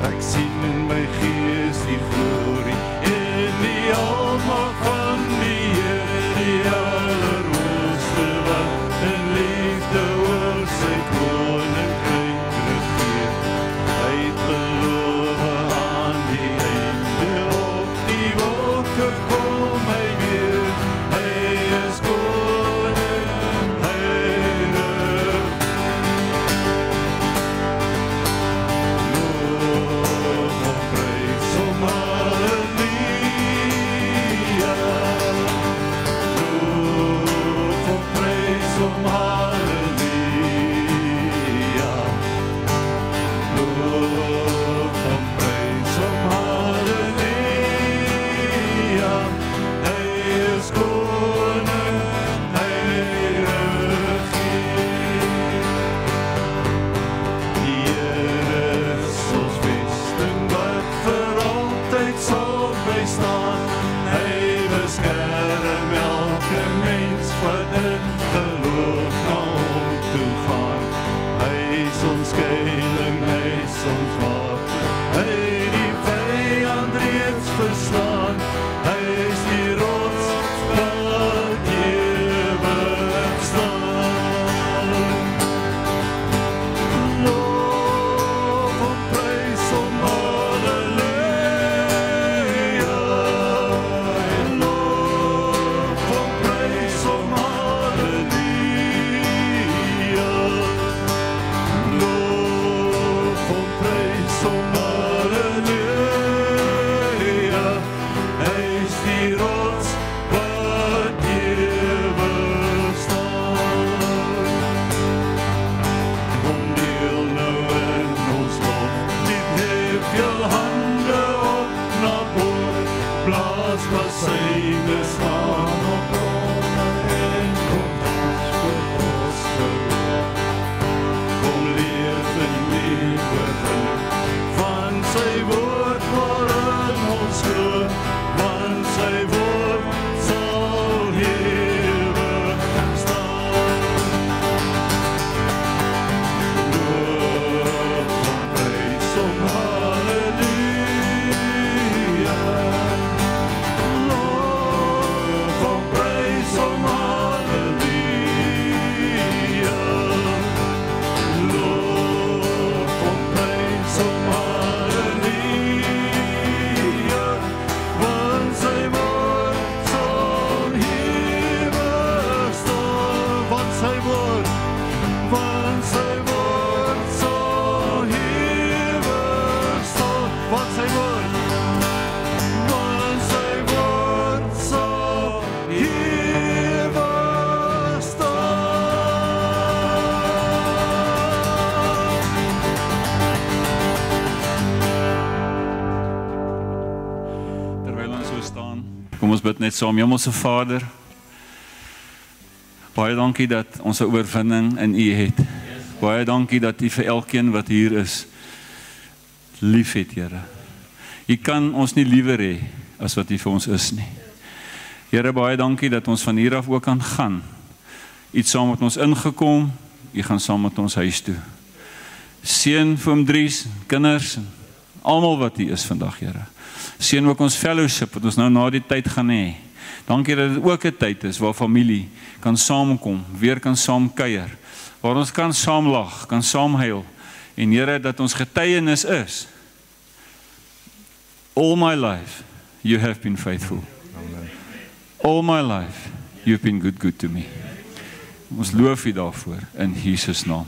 Ek sien in my gees die glorie en die almag van die Here, die Allerhoogste wat in liefde oor sy koninkryk regeer. Hy het beloof aan die einde op die wolke kom hy weer. Hy is koning, heilig. Loof of prys om halleluja. Loof of prys om halleluja. Loof of prys om halleluja. Hy is koning, hy regeer. Die Here is ons vesting wat vir altyd sal bestaan. Hy beskerm elke mens wat in geloof na ons bid net saam. Hemelse Vader, baie dankie dat ons 'n oorwinning in U het. Baie dankie dat U vir elkeen wat hier is lief het, Here. U kan ons nie liewer hê as wat U vir ons is nie. Here, baie dankie dat ons van hier af ook kan gaan. U het saam met ons ingekom, U gaan saam met ons huis toe. Seën vir oom Dries, kinders, en almal wat hier is vandag, Here. Seën ook ons fellowship wat ons nou na die tyd gaan hê. Dankie dat dit ook 'n tyd is waar familie kan saamkom, weer kan saam kuier, waar ons kan saam lag, kan saam huil. En Here, dat ons getuienis is. All my life, you have been faithful. All my life, you've been good to me. Ons loof U daarvoor in Jesus naam.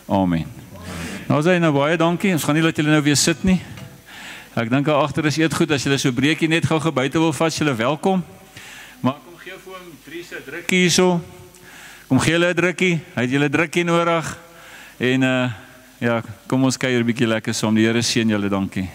Amen. Nou sê nou baie dankie. Ons gaan nie laat julle nou weer sit nie. Ek dink daar agter is eetgoed. As julle so breekie net gou buite wil vat, julle welkom. Maar kom gee vir hom 3 se drukkie hierso. Kom gee hulle 'n drukkie. Hy het julle drukkie nodig. En ja, kom ons kuier 'n bietjie lekker saam. Die Here seën julle, dankie.